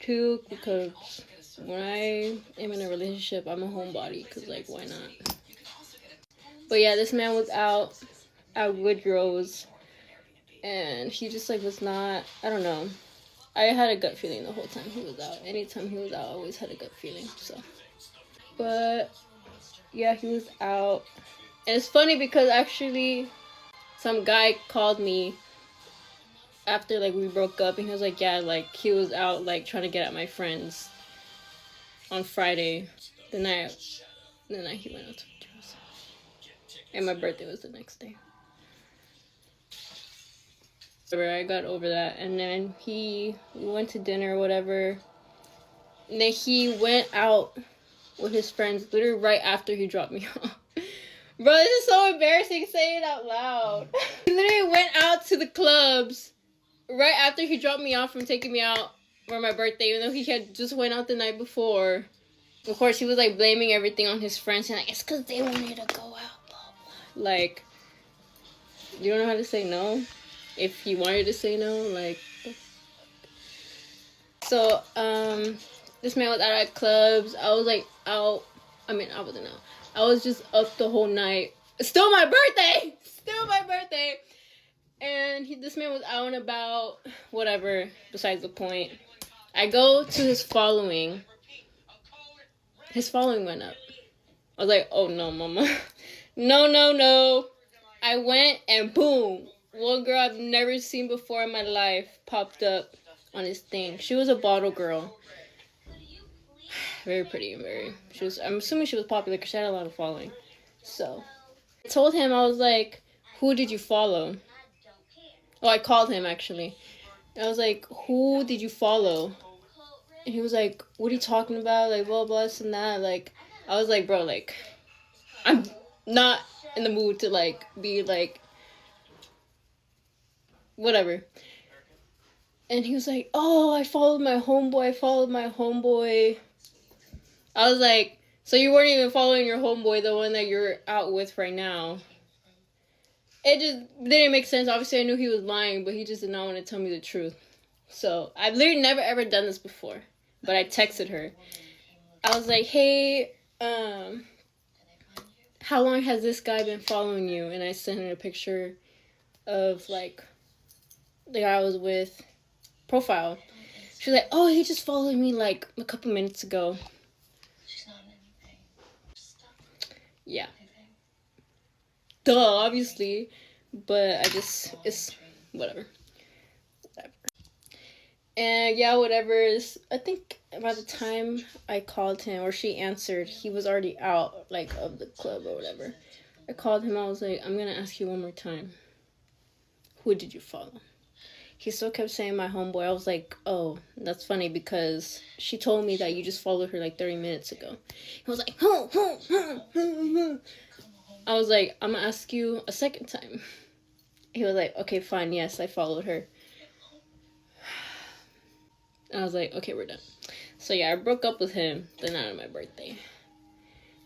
Two, because when I am in a relationship, I'm a homebody. Because, like, why not? But yeah, this man was out at Woodrow's. And he just, like, was not, I don't know. I had a gut feeling the whole time he was out. Anytime he was out, I always had a gut feeling, so. But, yeah, he was out. And it's funny because actually some guy called me after, like, we broke up. And he was like, yeah, like, he was out, like, trying to get at my friends on Friday. The night he went out to Woodrow's. And my birthday was the next day. I got over that, and then we went to dinner or whatever, and then he went out with his friends literally right after he dropped me off. Bro, this is so embarrassing saying it out loud. He literally went out to the clubs right after he dropped me off from taking me out for my birthday, even though he had just went out the night before. Of course, he was like blaming everything on his friends, and like, it's because they wanted to go out, blah, blah. Like, you don't know how to say no? If he wanted to say no, like. So, this man was out at clubs. I was like out. I mean, I wasn't out. I was just up the whole night. Still my birthday! Still my birthday! And this man was out and about. Whatever. Besides the point. I go to his following. His following went up. I was like, oh no, mama. No. I went and boom. One girl I've never seen before in my life popped up on his thing. She was a bottle girl. Very pretty and I'm assuming she was popular because she had a lot of following. So, I told him, I was like, who did you follow? Oh, I called him actually. And I was like, who did you follow? And he was like, what are you talking about? Like, blah, blah, this and that. Like, I was like, bro, like, I'm not in the mood to, like, be, like, whatever. And he was like, oh, I followed my homeboy. I was like, so you weren't even following your homeboy, the one that you're out with right now. It just didn't make sense. Obviously, I knew he was lying, but he just did not want to tell me the truth. So, I've literally never ever done this before. But I texted her. I was like, hey, how long has this guy been following you? And I sent her a picture of, like, the guy I was with, profile. She's like, oh, he just followed me, like, a couple minutes ago. Yeah. Duh, obviously. But it's whatever. And yeah, whatever. I think by the time I called him, or she answered, he was already out, like, of the club or whatever. I called him, I was like, I'm gonna ask you one more time. Who did you follow? He still kept saying my homeboy. I was like, oh, that's funny because she told me that you just followed her like 30 minutes ago. He was like, I was like, I'm gonna ask you a second time. He was like, okay, fine, yes, I followed her. I was like, okay, we're done. So yeah, I broke up with him the night of my birthday.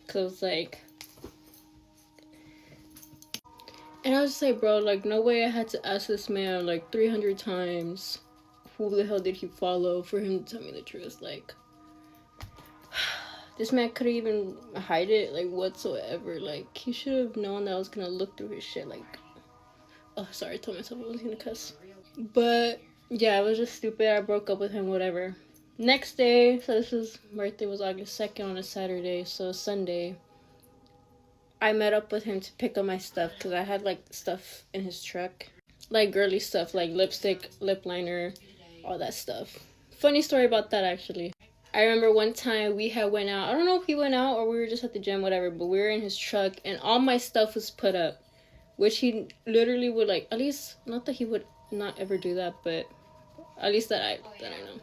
Cause I was like, and I was just like, bro, like, no way I had to ask this man like 300 times who the hell did he follow for him to tell me the truth. Like, this man couldn't even hide it, like, whatsoever. Like, he should have known that I was gonna look through his shit. Like, oh, sorry, I told myself I was gonna cuss. But yeah, it was just stupid. I broke up with him, whatever. Next day, so his birthday was August 2nd on a Saturday, so Sunday, I met up with him to pick up my stuff, because I had, like, stuff in his truck. Like, girly stuff, like lipstick, lip liner, all that stuff. Funny story about that, actually. I remember one time we had went out. I don't know if he went out or we were just at the gym, whatever, but we were in his truck, and all my stuff was put up. Which he literally would, like, at least, not that he would not ever do that, but at least that I know.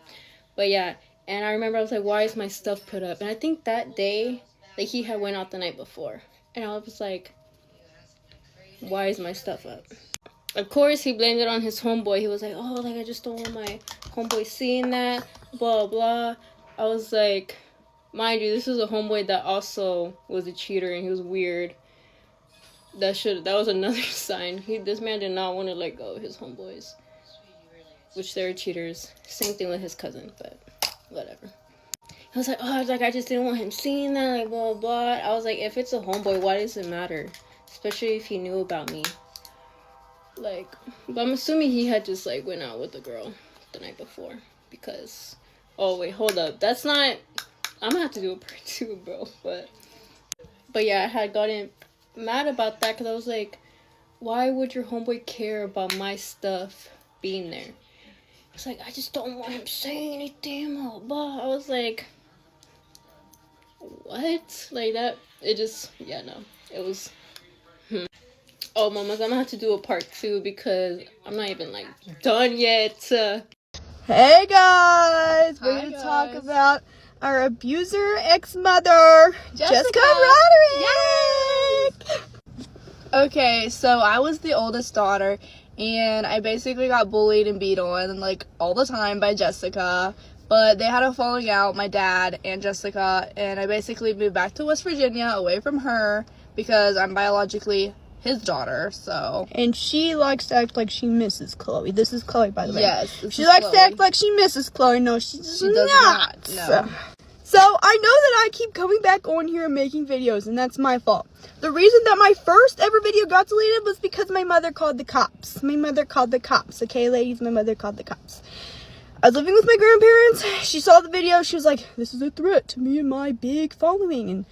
But yeah, and I remember I was like, why is my stuff put up? And I think that day, like, he had went out the night before. And I was like, why is my stuff up? Of course, he blamed it on his homeboy. He was like, oh, like, I just don't want my homeboy seeing that, blah, blah. I was like, mind you, this was a homeboy that also was a cheater, and he was weird. That was another sign. This man did not want to let go of his homeboys, which they're cheaters. Same thing with his cousin, but whatever. I was like, oh, I just didn't want him seeing that, like, blah, blah. I was like, if it's a homeboy, why does it matter? Especially if he knew about me. Like, but I'm assuming he had just, like, went out with the girl the night before. Because, oh, wait, hold up. That's not, I'm gonna have to do a part 2, bro. But yeah, I had gotten mad about that because I was like, why would your homeboy care about my stuff being there? It's like, I just don't want him saying anything, blah, blah. I was like, what? Like, that, it just, yeah, no. It was, Oh, mamas, I'm gonna have to do a part 2 because I'm not even, like, done yet. Hey guys, we're gonna talk about our abuser ex-mother, Jessica Roderick. Okay, so I was the oldest daughter, and I basically got bullied and beat on, like, all the time by Jessica, but they had a falling out, my dad and Jessica, and I basically moved back to West Virginia away from her because I'm biologically his daughter, so. And she likes to act like she misses Chloe. This is Chloe, by the way. Yes, she likes to act like she misses Chloe. No, she does not. No. So, I know that I keep coming back on here and making videos, and that's my fault. The reason that my first ever video got deleted was because my mother called the cops. My mother called the cops. Okay, ladies, my mother called the cops. I was living with my grandparents. She saw the video. She was like, this is a threat to me and my big following. And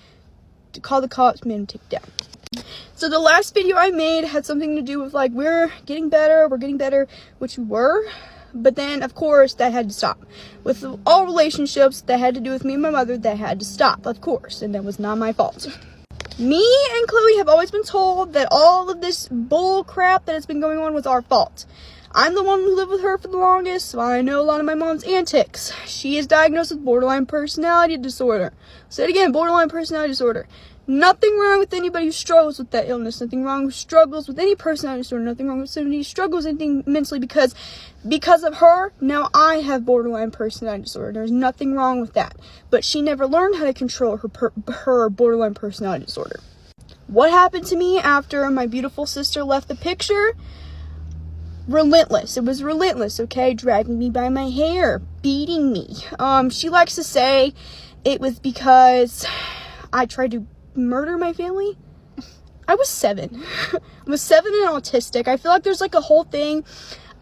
to call the cops, made him take down. So the last video I made had something to do with, like, we're getting better, which we were. But then, of course, that had to stop. With all relationships that had to do with me and my mother, that had to stop, of course. And that was not my fault. Me and Chloe have always been told that all of this bull crap that has been going on was our fault. I'm the one who lived with her for the longest, so I know a lot of my mom's antics. She is diagnosed with borderline personality disorder. Say it again, borderline personality disorder. Nothing wrong with anybody who struggles with that illness. Nothing wrong with struggles with any personality disorder. Nothing wrong with somebody who struggles with anything mentally because of her, now I have borderline personality disorder. There's nothing wrong with that. But she never learned how to control her borderline personality disorder. What happened to me after my beautiful sister left the picture? Relentless. It was relentless, okay? Dragging me by my hair, beating me. She likes to say it was because I tried to murder my family. I was 7. I was 7 and autistic. I feel like there's like a whole thing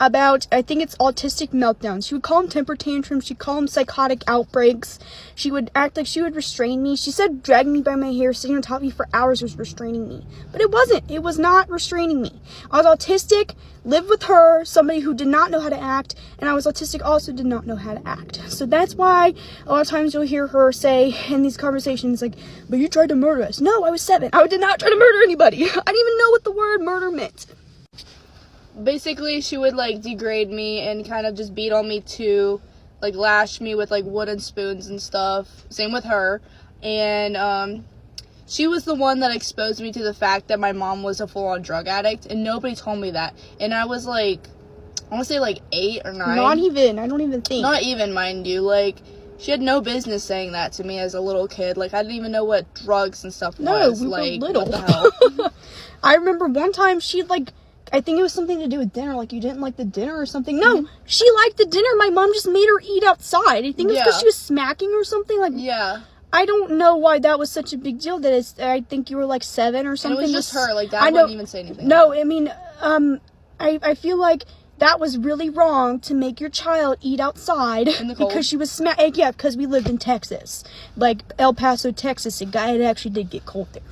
about, I think it's autistic meltdowns. She would call them temper tantrums. She'd call them psychotic outbreaks. She would act like she would restrain me. She said dragging me by my hair, sitting on top of me for hours was restraining me. But it wasn't. It was not restraining me. I was autistic, lived with her, somebody who did not know how to act, and I was autistic, also did not know how to act. So that's why a lot of times you'll hear her say in these conversations, like, but you tried to murder us. No, I was 7. I did not try to murder anybody. I didn't even know what the word murder meant. Basically, she would, like, degrade me and kind of just beat on me too, like, lash me with, like, wooden spoons and stuff. Same with her. And, she was the one that exposed me to the fact that my mom was a full-on drug addict, and nobody told me that. And I was, like, I want to say, like, 8 or 9. Not even. I don't even think. Not even, mind you. Like, she had no business saying that to me as a little kid. Like, I didn't even know what drugs and stuff was. No, we like, were little. What the hell? I remember one time she'd, like, I think it was something to do with dinner, like you didn't like the dinner or something. No, she liked the dinner. My mom just made her eat outside. I think it was because she was smacking or something. Like, yeah. I don't know why that was such a big deal. That is, I think you were like 7 or something. And it was just her. Like, Dad wouldn't even say anything. No, I mean, I feel like that was really wrong to make your child eat outside in the cold. Because she was smacking. Yeah, because we lived in Texas, like El Paso, Texas. It actually did get cold there.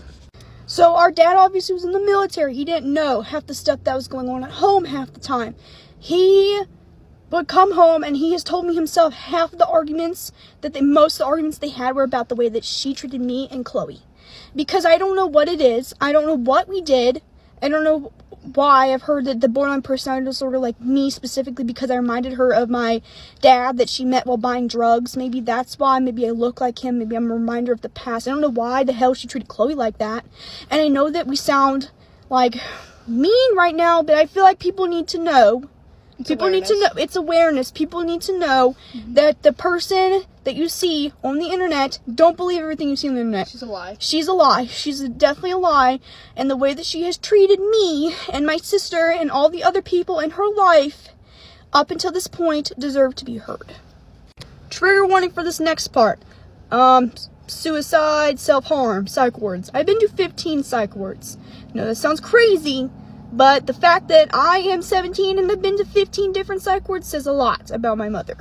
So our dad obviously was in the military. He didn't know half the stuff that was going on at home half the time. He would come home and he has told me himself most of the arguments they had were about the way that she treated me and Chloe. Because I don't know what it is. I don't know what we did. I don't know why. I've heard that the borderline personality disorder, like me specifically, because I reminded her of my dad that she met while buying drugs. Maybe that's why. Maybe I look like him. Maybe I'm a reminder of the past. I don't know why the hell she treated Chloe like that. And I know that we sound like mean right now, but I feel like people need to know. People need to know. It's awareness. People need to know that the person that you see on the internet, don't believe everything you see on the internet. She's a lie. She's a lie. She's definitely a lie. And the way that she has treated me and my sister and all the other people in her life up until this point deserve to be heard. Trigger warning for this next part. Suicide, self-harm, psych wards. I've been to 15 psych wards. No, that sounds crazy. But the fact that I am 17 and have been to 15 different psych wards says a lot about my mother.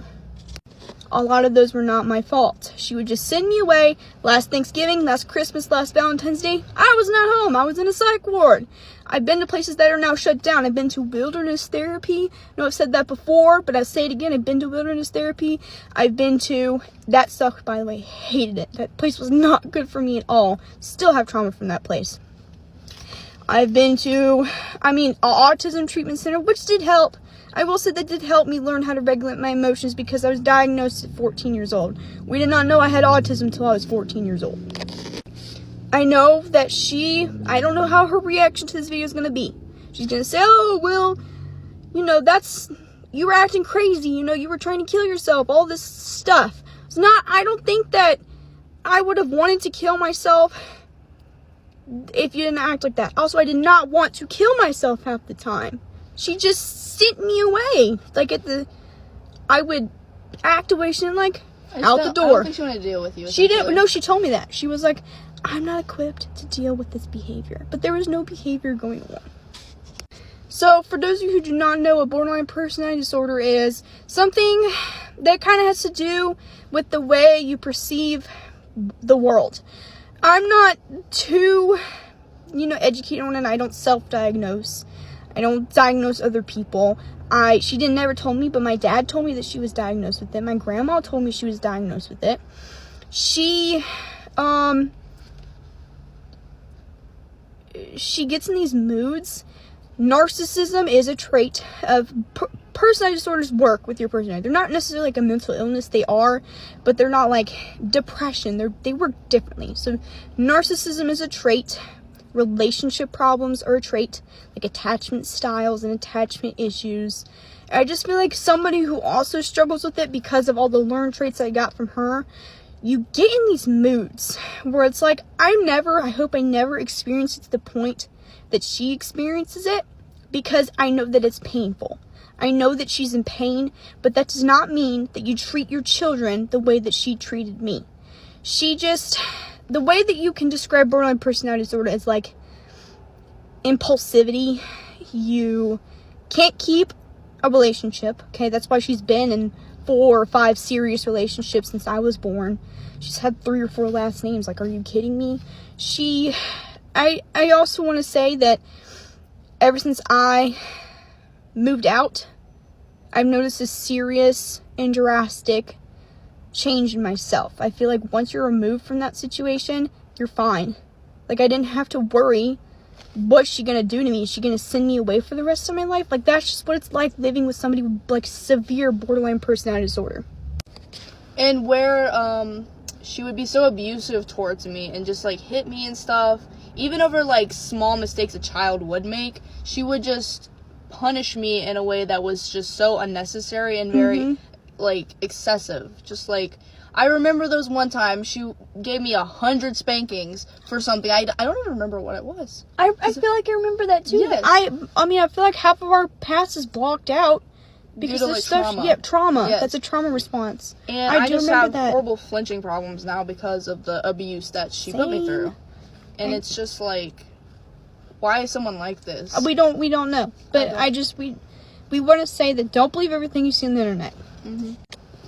A lot of those were not my fault. She would just send me away. Last Thanksgiving, last Christmas, last Valentine's Day, I was not home. I was in a psych ward. I've been to places that are now shut down. I've been to wilderness therapy. I know I've said that before, but I'll say it again. I've been to wilderness therapy. I've been to... That sucked, by the way. Hated it. That place was not good for me at all. Still have trauma from that place. I've been to, an autism treatment center, which did help. I will say that did help me learn how to regulate my emotions because I was diagnosed at 14 years old. We did not know I had autism until I was 14 years old. I know that I don't know how her reaction to this video is going to be. She's going to say, oh, well, you were acting crazy, you were trying to kill yourself, all this stuff. I don't think that I would have wanted to kill myself if you didn't act like that. Also, I did not want to kill myself half the time. She just sent me away. Like I would act away. She didn't out the door. I don't think she wanted to deal with you. She didn't. No, she told me that. She was like, I'm not equipped to deal with this behavior. But there was no behavior going on. So, for those of you who do not know what borderline personality disorder is, something that kind of has to do with the way you perceive the world. I'm not too, educated on it. I don't self-diagnose. I don't diagnose other people. She never told me, but my dad told me that she was diagnosed with it. My grandma told me she was diagnosed with it. She gets in these moods. Narcissism is a trait of personality disorders work with your personality. They're not necessarily like a mental illness. They are, but they're not like depression. They work differently. So narcissism is a trait. Relationship problems are a trait, like attachment styles and attachment issues. I just feel like somebody who also struggles with it because of all the learned traits I got from her, you get in these moods where it's like, I hope I never experience it to the point that she experiences it, because I know that it's painful. I know that she's in pain, but that does not mean that you treat your children the way that she treated me. The way that you can describe borderline personality disorder is like, impulsivity. You can't keep a relationship, okay? That's why she's been in 4 or 5 serious relationships since I was born. She's had 3 or 4 last names. Like, are you kidding me? I also want to say that ever since I moved out, I've noticed a serious and drastic change in myself. I feel like once you're removed from that situation, you're fine. Like, I didn't have to worry, what's she gonna do to me? Is she gonna send me away for the rest of my life? Like, that's just what it's like living with somebody with, like, severe borderline personality disorder. And where she would be so abusive towards me and just like hit me and stuff, even over like small mistakes a child would make, she would just punish me in a way that was just so unnecessary and very like excessive. Just like, I remember those one time she gave me 100 spankings for something. I don't even remember what it was. I feel like I remember that too. Yes. I mean, I feel like half of our past is blocked out because Due to, of like, stuff. trauma. Yeah, trauma. Yes. That's a trauma response. And I just have horrible flinching problems now because of the abuse that she put me through. And it's just like, why is someone like this? We don't know. But we want to say that don't believe everything you see on the internet.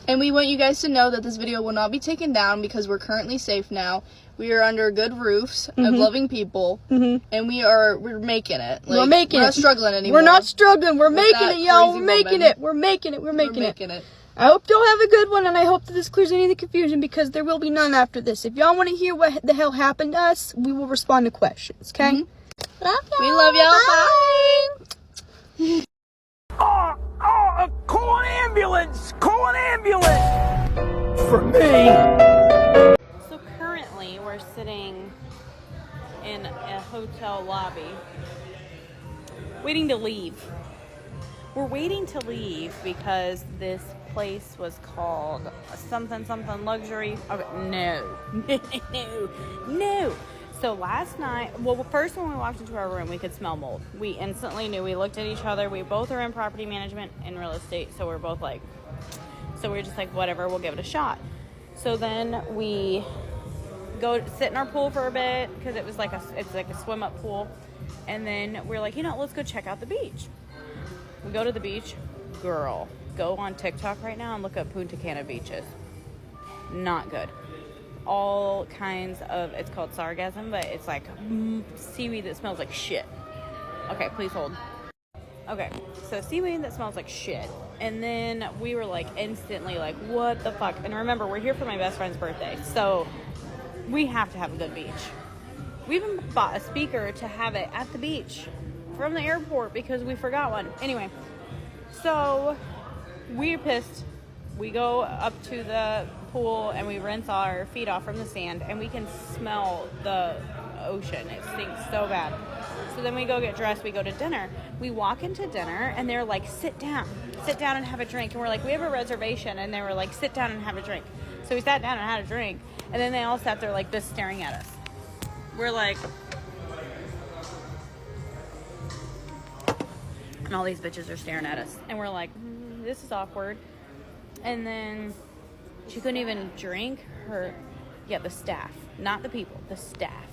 And we want you guys to know that this video will not be taken down because we're currently safe now. We are under good roofs of loving people, and we're making it. Like, we're making it. We're not struggling anymore. We're not struggling. We're making it, y'all. crazy We're making woman. it. We're making it. We're making making it. it. I hope y'all have a good one, and I hope that this clears any of the confusion because there will be none after this. If y'all want to hear what the hell happened to us, we will respond to questions, okay? Mhm. Love y'all. We love y'all. Bye. Call an ambulance! Call an ambulance! For me! So currently we're sitting in a hotel lobby waiting to leave. We're waiting to leave because this place was called something luxury. Okay, no. So last night, well, first when we walked into our room, we could smell mold. We instantly knew. We looked at each other. We both are in property management and real estate, so we're both like, so we were just like, whatever, we'll give it a shot. So then we go sit in our pool for a bit because it's like a swim up pool, and then we're like, let's go check out the beach. We go to the beach. Girl, go on TikTok right now and look up Punta Cana beaches. Not good. All kinds of, it's called sargassum, but it's like seaweed that smells like shit. Okay, please hold. Okay, so seaweed that smells like shit. And then we were like instantly like, what the fuck? And remember, we're here for my best friend's birthday, so we have to have a good beach. We even bought a speaker to have it at the beach from the airport because we forgot one. Anyway, so we're pissed. We go up to the pool and we rinse our feet off from the sand, and we can smell the ocean. It stinks so bad. So then we go get dressed. We go to dinner. We walk into dinner and they're like, sit down and have a drink. And we're like, we have a reservation. And they were like, sit down and have a drink. So we sat down and had a drink, and then they all sat there like this staring at us. We're like, and all these bitches are staring at us, and we're like, this is awkward. And then she couldn't even drink the staff, not the people, the staff.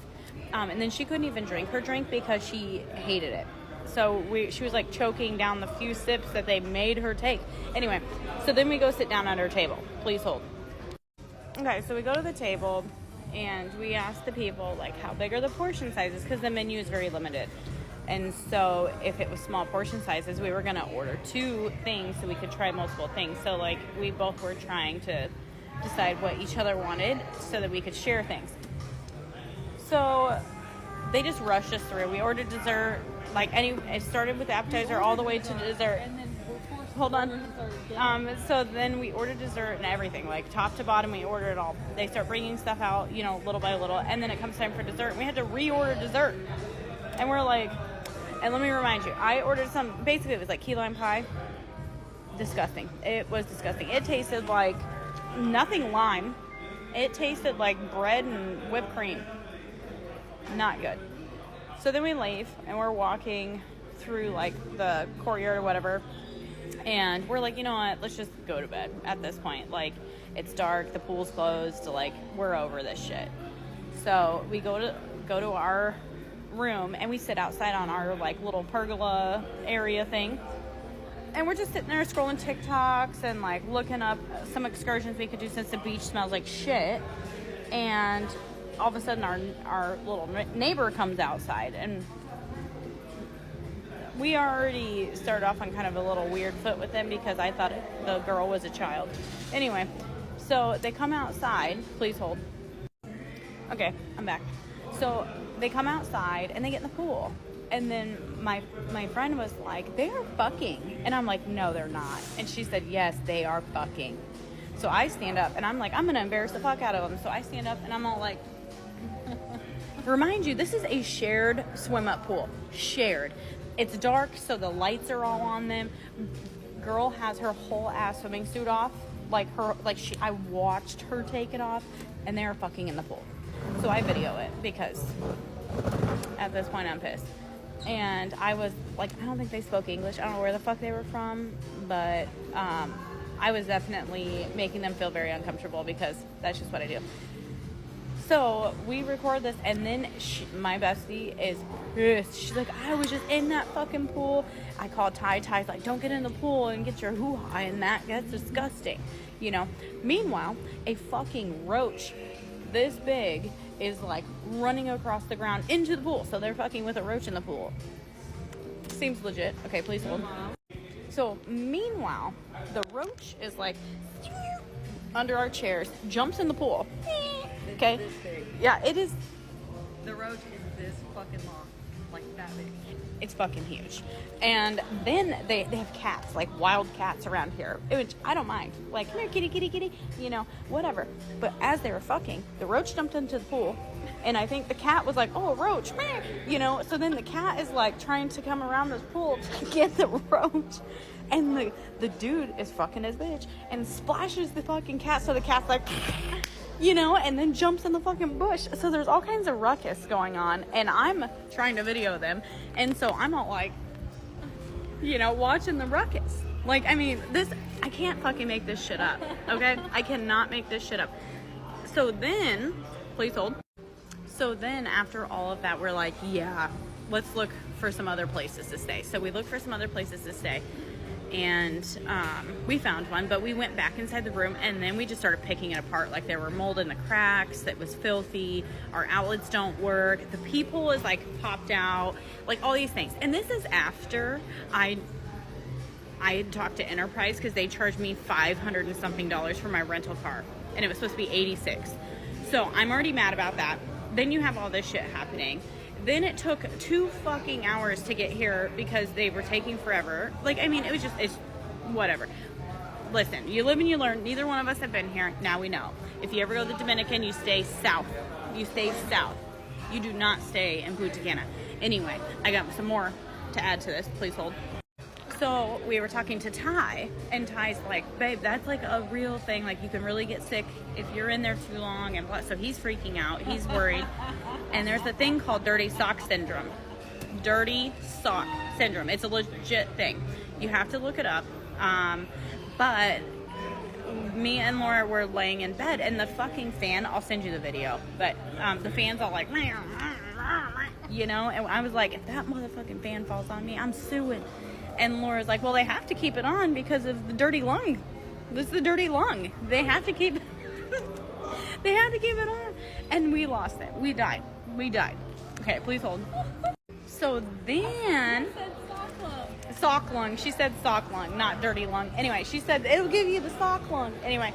And then she couldn't even drink her drink because she hated it. So she was like choking down the few sips that they made her take. Anyway, so then we go sit down at her table. Please hold. Okay, so we go to the table and we ask the people like, how big are the portion sizes? Because the menu is very limited. And so if it was small portion sizes, we were going to order 2 things so we could try multiple things. So like we both were trying to decide what each other wanted so that we could share things. So they just rushed us through. We ordered dessert, it started with the appetizer all the way to dessert. Hold on. So then we ordered dessert and everything, like top to bottom, we ordered it all. They start bringing stuff out, little by little, and then it comes time for dessert. We had to reorder dessert. And we're like, and let me remind you, I ordered basically it was like key lime pie. Disgusting. It was disgusting. It tasted like nothing lime. It tasted like bread and whipped cream. Not good. So then we leave and we're walking through like the courtyard or whatever. And we're like, you know what, let's just go to bed at this point. Like, it's dark, the pool's closed, like, we're over this shit. So we go to our room, and we sit outside on our like little pergola area thing, and we're just sitting there scrolling TikToks and like looking up some excursions we could do since the beach smells like shit. And all of a sudden our little neighbor comes outside, and we already started off on kind of a little weird foot with them because I thought the girl was a child. Anyway, so they come outside. Please hold. Okay, I'm back. So they come outside and they get in the pool. And then my friend was like, they are fucking. And I'm like, no, they're not. And she said, yes, they are fucking. So I stand up and I'm like, I'm going to embarrass the fuck out of them. So I stand up and I'm all like, remind you, this is a shared swim up pool. Shared. It's dark, so the lights are all on them. Girl has her whole ass swimming suit off. I watched her take it off, and they are fucking in the pool. So I video it because at this point I'm pissed. And I was like, I don't think they spoke English. I don't know where the fuck they were from, but I was definitely making them feel very uncomfortable because that's just what I do. So we record this, and then my bestie is pissed. She's like, I was just in that fucking pool. I called Ty. Ty's like, don't get in the pool and get your hoo-ha, and that's disgusting, you know. Meanwhile, a fucking roach this big is like running across the ground into the pool. So they're fucking with a roach in the pool. Seems legit. Okay, please hold. So meanwhile, the roach is like under our chairs, jumps in the pool. Okay. Yeah, it is. The roach is this fucking long, like that big. It's fucking huge. And then they have cats, like wild cats around here, which I don't mind. Like, come here, kitty, kitty, kitty, you know, whatever. But as they were fucking, the roach jumped into the pool, and I think the cat was like, oh, a roach, meh, you know. So then the cat is like trying to come around this pool to get the roach, and the dude is fucking his bitch and splashes the fucking cat. So the cat's like, you know, and then jumps in the fucking bush. So there's all kinds of ruckus going on, and I'm trying to video them, and so I'm all like, you know, watching the ruckus. Like, I mean, I can't fucking make this shit up, okay? I cannot make this shit up. So then, please hold. So then after all of that, we're like, yeah, let's look for some other places to stay. So we looked for some other places to stay, and we found one, but we went back inside the room, and then we just started picking it apart. Like, there were mold in the cracks, it was filthy, our outlets don't work, the peephole is like popped out, like all these things. And this is after I had talked to Enterprise, because they charged me $500 and something for my rental car, and it was supposed to be $86. So I'm already mad about that. Then you have all this shit happening. Then it took 2 fucking hours to get here because they were taking forever. Like, I mean, it's whatever. Listen, you live and you learn. Neither one of us have been here. Now we know. If you ever go to the Dominican, you stay south. You stay south. You do not stay in Punta Cana. Anyway, I got some more to add to this. Please hold. So we were talking to Ty, and Ty's like, babe, that's like a real thing. Like, you can really get sick if you're in there too long, and blah. So he's freaking out. He's worried. And there's a thing called dirty sock syndrome. Dirty sock syndrome. It's a legit thing. You have to look it up. But me and Laura were laying in bed, and the fucking fan, I'll send you the video, but the fan's all like, you know, and I was like, if that motherfucking fan falls on me, I'm suing. And Laura's like, well, they have to keep it on because of the dirty lung. This is the dirty lung. They have to keep they have to keep it on. And we lost it. We died. Okay, please hold. So then sock lung. She said sock lung, not dirty lung. Anyway, she said it'll give you the sock lung. Anyway,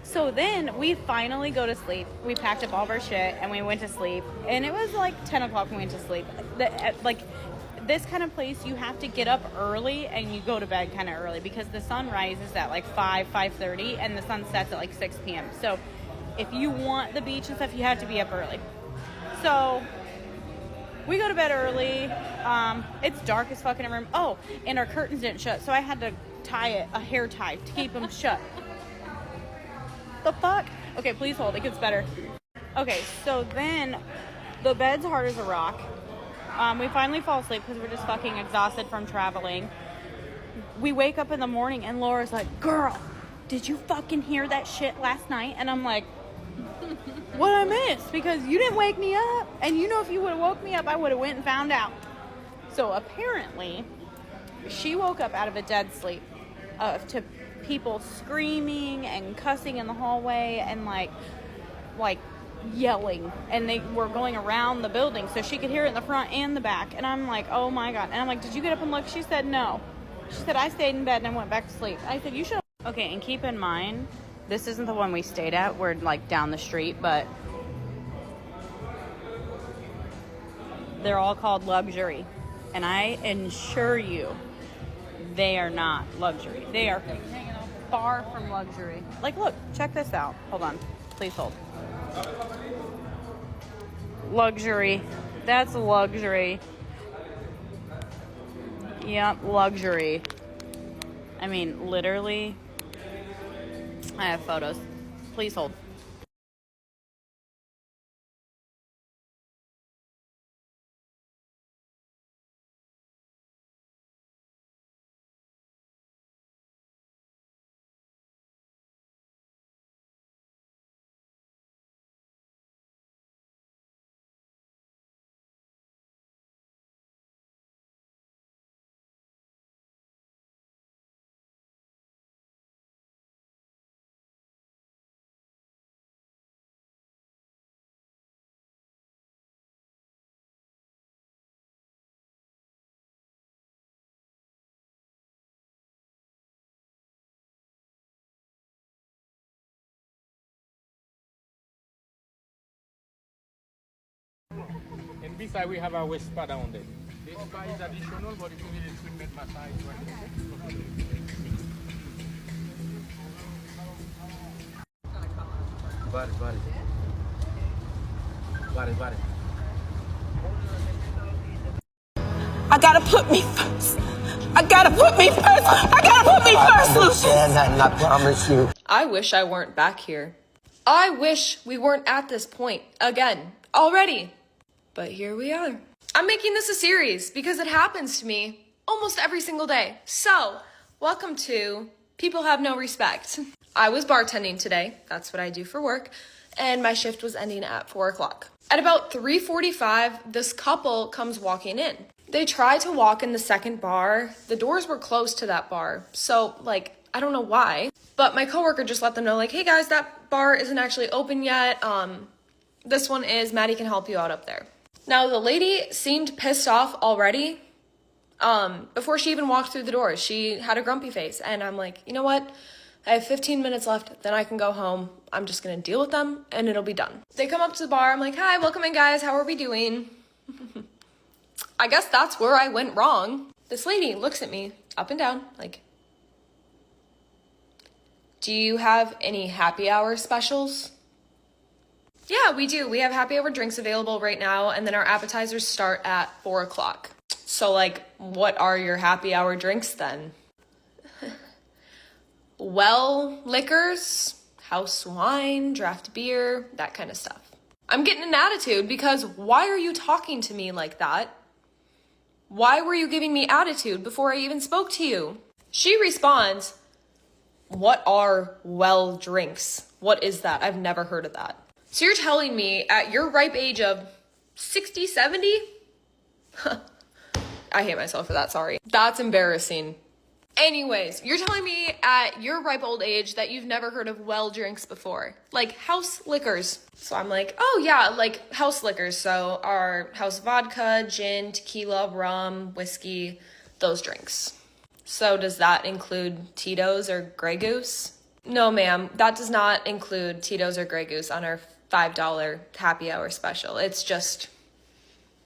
so then we finally go to sleep. We packed up all of our shit and we went to sleep. And it was like 10 o'clock when we went to sleep. This kind of place, you have to get up early and you go to bed kind of early because the sun rises at like 5:30 and the sun sets at like 6 p.m. So if you want the beach and stuff, you have to be up early. So we go to bed early. It's dark as fuck in a room. Oh, and our curtains didn't shut, so I had to tie a hair tie to keep them shut. The fuck? Okay, please hold. It gets better. Okay, so then the bed's hard as a rock. We finally fall asleep because we're just fucking exhausted from traveling. We wake up in the morning and Laura's like, girl, did you fucking hear that shit last night? And I'm like, what I missed because you didn't wake me up. And you know, if you would have woke me up, I would have went and found out. So apparently, she woke up out of a dead sleep to people screaming and cussing in the hallway and like yelling, and they were going around the building, so she could hear it in the front and the back. And I'm like, oh my god. And I'm like, did you get up and look? She said no. She said, I stayed in bed and I went back to sleep. I said, you should. Okay, and keep in mind, this isn't the one we stayed at. We're like down the street, but they're all called luxury, and I assure you they are not luxury. They are far from luxury. Like, look, check this out. Hold on, please hold. Luxury. That's luxury. Yep, luxury. I mean, literally. I have photos. Please hold. And beside we have our spa down there. This spa is additional, but if you need a treatment massage, body. I gotta put me first. I gotta put me first, Lucius. I promise you. I wish I weren't back here. I wish we weren't at this point again already. But here we are. I'm making this a series because it happens to me almost every single day. So, welcome to People Have No Respect. I was bartending today. That's what I do for work. And my shift was ending at 4 o'clock. At about 3:45, this couple comes walking in. They try to walk in the second bar. The doors were closed to that bar. So, I don't know why. But my coworker just let them know, hey guys, that bar isn't actually open yet. This one is. Maddie can help you out up there. Now, the lady seemed pissed off already. Before she even walked through the door, she had a grumpy face. And I'm like, you know what? I have 15 minutes left, then I can go home. I'm just gonna deal with them, and it'll be done. They come up to the bar. I'm like, hi, welcome in, guys. How are we doing? I guess that's where I went wrong. This lady looks at me up and down, like, do you have any happy hour specials? Yeah, we do. We have happy hour drinks available right now, and then our appetizers start at 4 o'clock. So, what are your happy hour drinks then? Well, liquors, house wine, draft beer, that kind of stuff. I'm getting an attitude because why are you talking to me like that? Why were you giving me attitude before I even spoke to you? She responds, what are well drinks? What is that? I've never heard of that. So you're telling me at your ripe age of 60, 70? I hate myself for that, sorry. That's embarrassing. Anyways, you're telling me at your ripe old age that you've never heard of well drinks before, like house liquors. So I'm like, oh yeah, like house liquors. So our house vodka, gin, tequila, rum, whiskey, those drinks. So does that include Tito's or Grey Goose? No, ma'am, that does not include Tito's or Grey Goose on our $5 happy hour special. It's just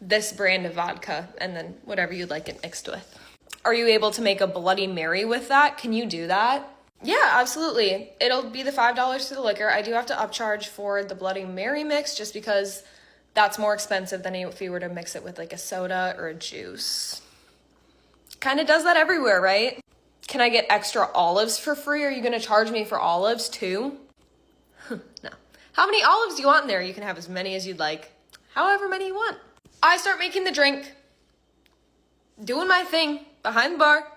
this brand of vodka and then whatever you'd like it mixed with. Are you able to make a Bloody Mary with that? Can you do that? Yeah, absolutely. It'll be the $5 to the liquor. I do have to upcharge for the Bloody Mary mix just because that's more expensive than if you were to mix it with a soda or a juice. Kind of does that everywhere, right? Can I get extra olives for free? Are you going to charge me for olives too? No. How many olives do you want in there? You can have as many as you'd like. However many you want. I start making the drink. Doing my thing behind the bar.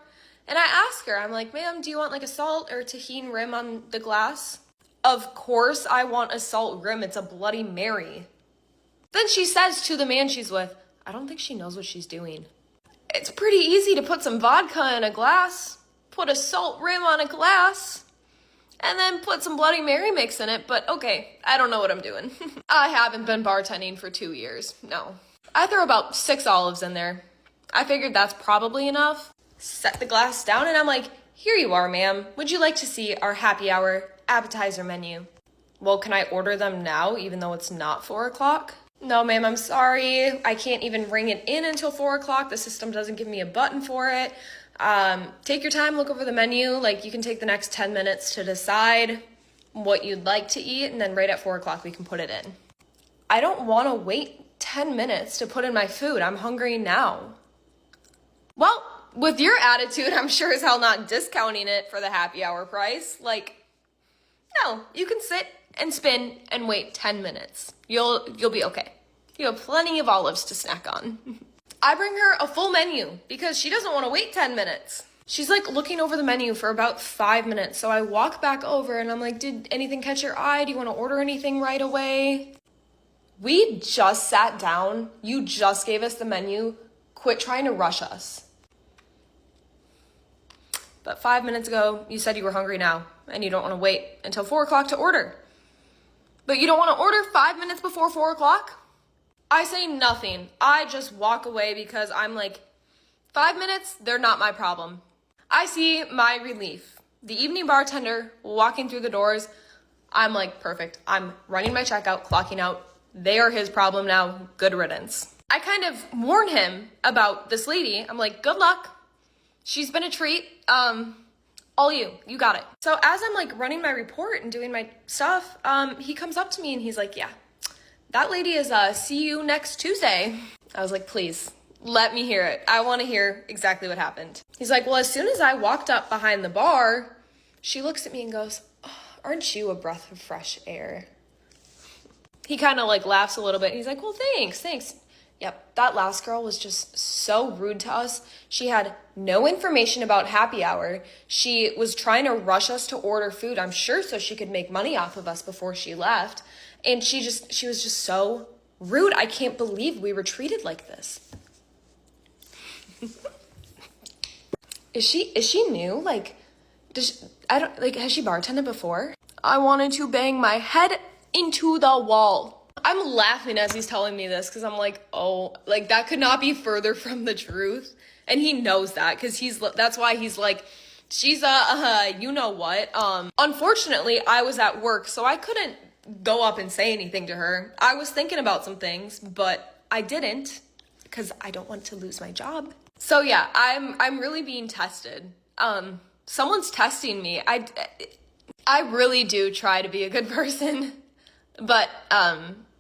And I ask her, I'm like, ma'am, do you want a salt or tahini rim on the glass? Of course I want a salt rim. It's a Bloody Mary. Then she says to the man she's with, I don't think she knows what she's doing. It's pretty easy to put some vodka in a glass, put a salt rim on a glass, and then put some Bloody Mary mix in it, but okay, I don't know what I'm doing. I haven't been bartending for 2 years, no. I throw about 6 olives in there. I figured that's probably enough. Set the glass down and I'm like, here you are, ma'am. Would you like to see our happy hour appetizer menu? Well, can I order them now, even though it's not 4 o'clock? No, ma'am, I'm sorry. I can't even ring it in until 4 o'clock. The system doesn't give me a button for it. Take your time, look over the menu. Like, you can take the next 10 minutes to decide what you'd like to eat, and then right at 4 o'clock, we can put it in. I don't want to wait 10 minutes to put in my food. I'm hungry now. Well, with your attitude, I'm sure as hell not discounting it for the happy hour price. Like, no, you can sit and spin and wait 10 minutes. You'll be okay. You have plenty of olives to snack on. I bring her a full menu because she doesn't want to wait 10 minutes. She's like looking over the menu for about 5 minutes. So I walk back over and I'm like, did anything catch your eye? Do you want to order anything right away? We just sat down. You just gave us the menu. Quit trying to rush us. But 5 minutes ago, you said you were hungry now and you don't want to wait until 4 o'clock to order. But you don't want to order 5 minutes before 4 o'clock? I say nothing. I just walk away because I'm like, 5 minutes, they're not my problem. I see my relief. The evening bartender walking through the doors. I'm like, perfect. I'm running my checkout, clocking out. They are his problem now. Good riddance. I kind of warn him about this lady. I'm like, good luck. She's been a treat. All you got it. So as I'm like running my report and doing my stuff, he comes up to me and he's like, yeah, that lady is, see you next Tuesday. I was like, please, let me hear it. I want to hear exactly what happened. He's like, well, as soon as I walked up behind the bar, she looks at me and goes, oh, aren't you a breath of fresh air? He kind of like laughs a little bit. He's like, well, thanks. Yep, that last girl was just so rude to us. She had no information about happy hour. She was trying to rush us to order food, I'm sure, so she could make money off of us before she left. And she was just so rude. I can't believe we were treated like this. Is she new? Like, has she bartended before? I wanted to bang my head into the wall. I'm laughing as he's telling me this because I'm like, oh, like that could not be further from the truth. And he knows that because that's why he's like, she's you know what? Unfortunately, I was at work, so I couldn't go up and say anything to her. I was thinking about some things, but I didn't because I don't want to lose my job. So yeah, I'm really being tested. Someone's testing me. I really do try to be a good person, but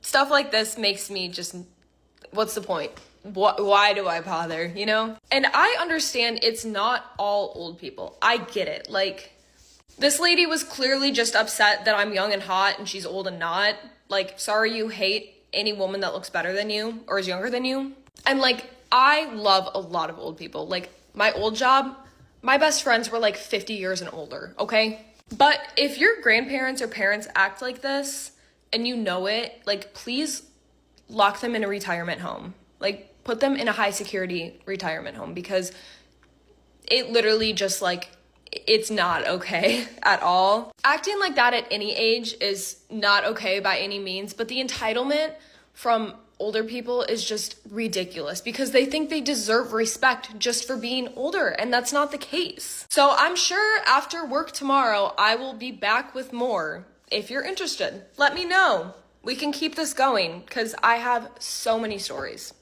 stuff like this makes me just, what's the point? Why do I bother, you know? And I understand it's not all old people. I get it. Like, this lady was clearly just upset that I'm young and hot and she's old and not. Like, sorry you hate any woman that looks better than you or is younger than you. And like, I love a lot of old people. Like, my old job, my best friends were like 50 years and older, okay? But if your grandparents or parents act like this, and you know it, like, please lock them in a retirement home. Like, put them in a high security retirement home because it literally just like, it's not okay at all. Acting like that at any age is not okay by any means, but the entitlement from older people is just ridiculous because they think they deserve respect just for being older, and that's not the case. So I'm sure after work tomorrow, I will be back with more. If you're interested, let me know. We can keep this going because I have so many stories.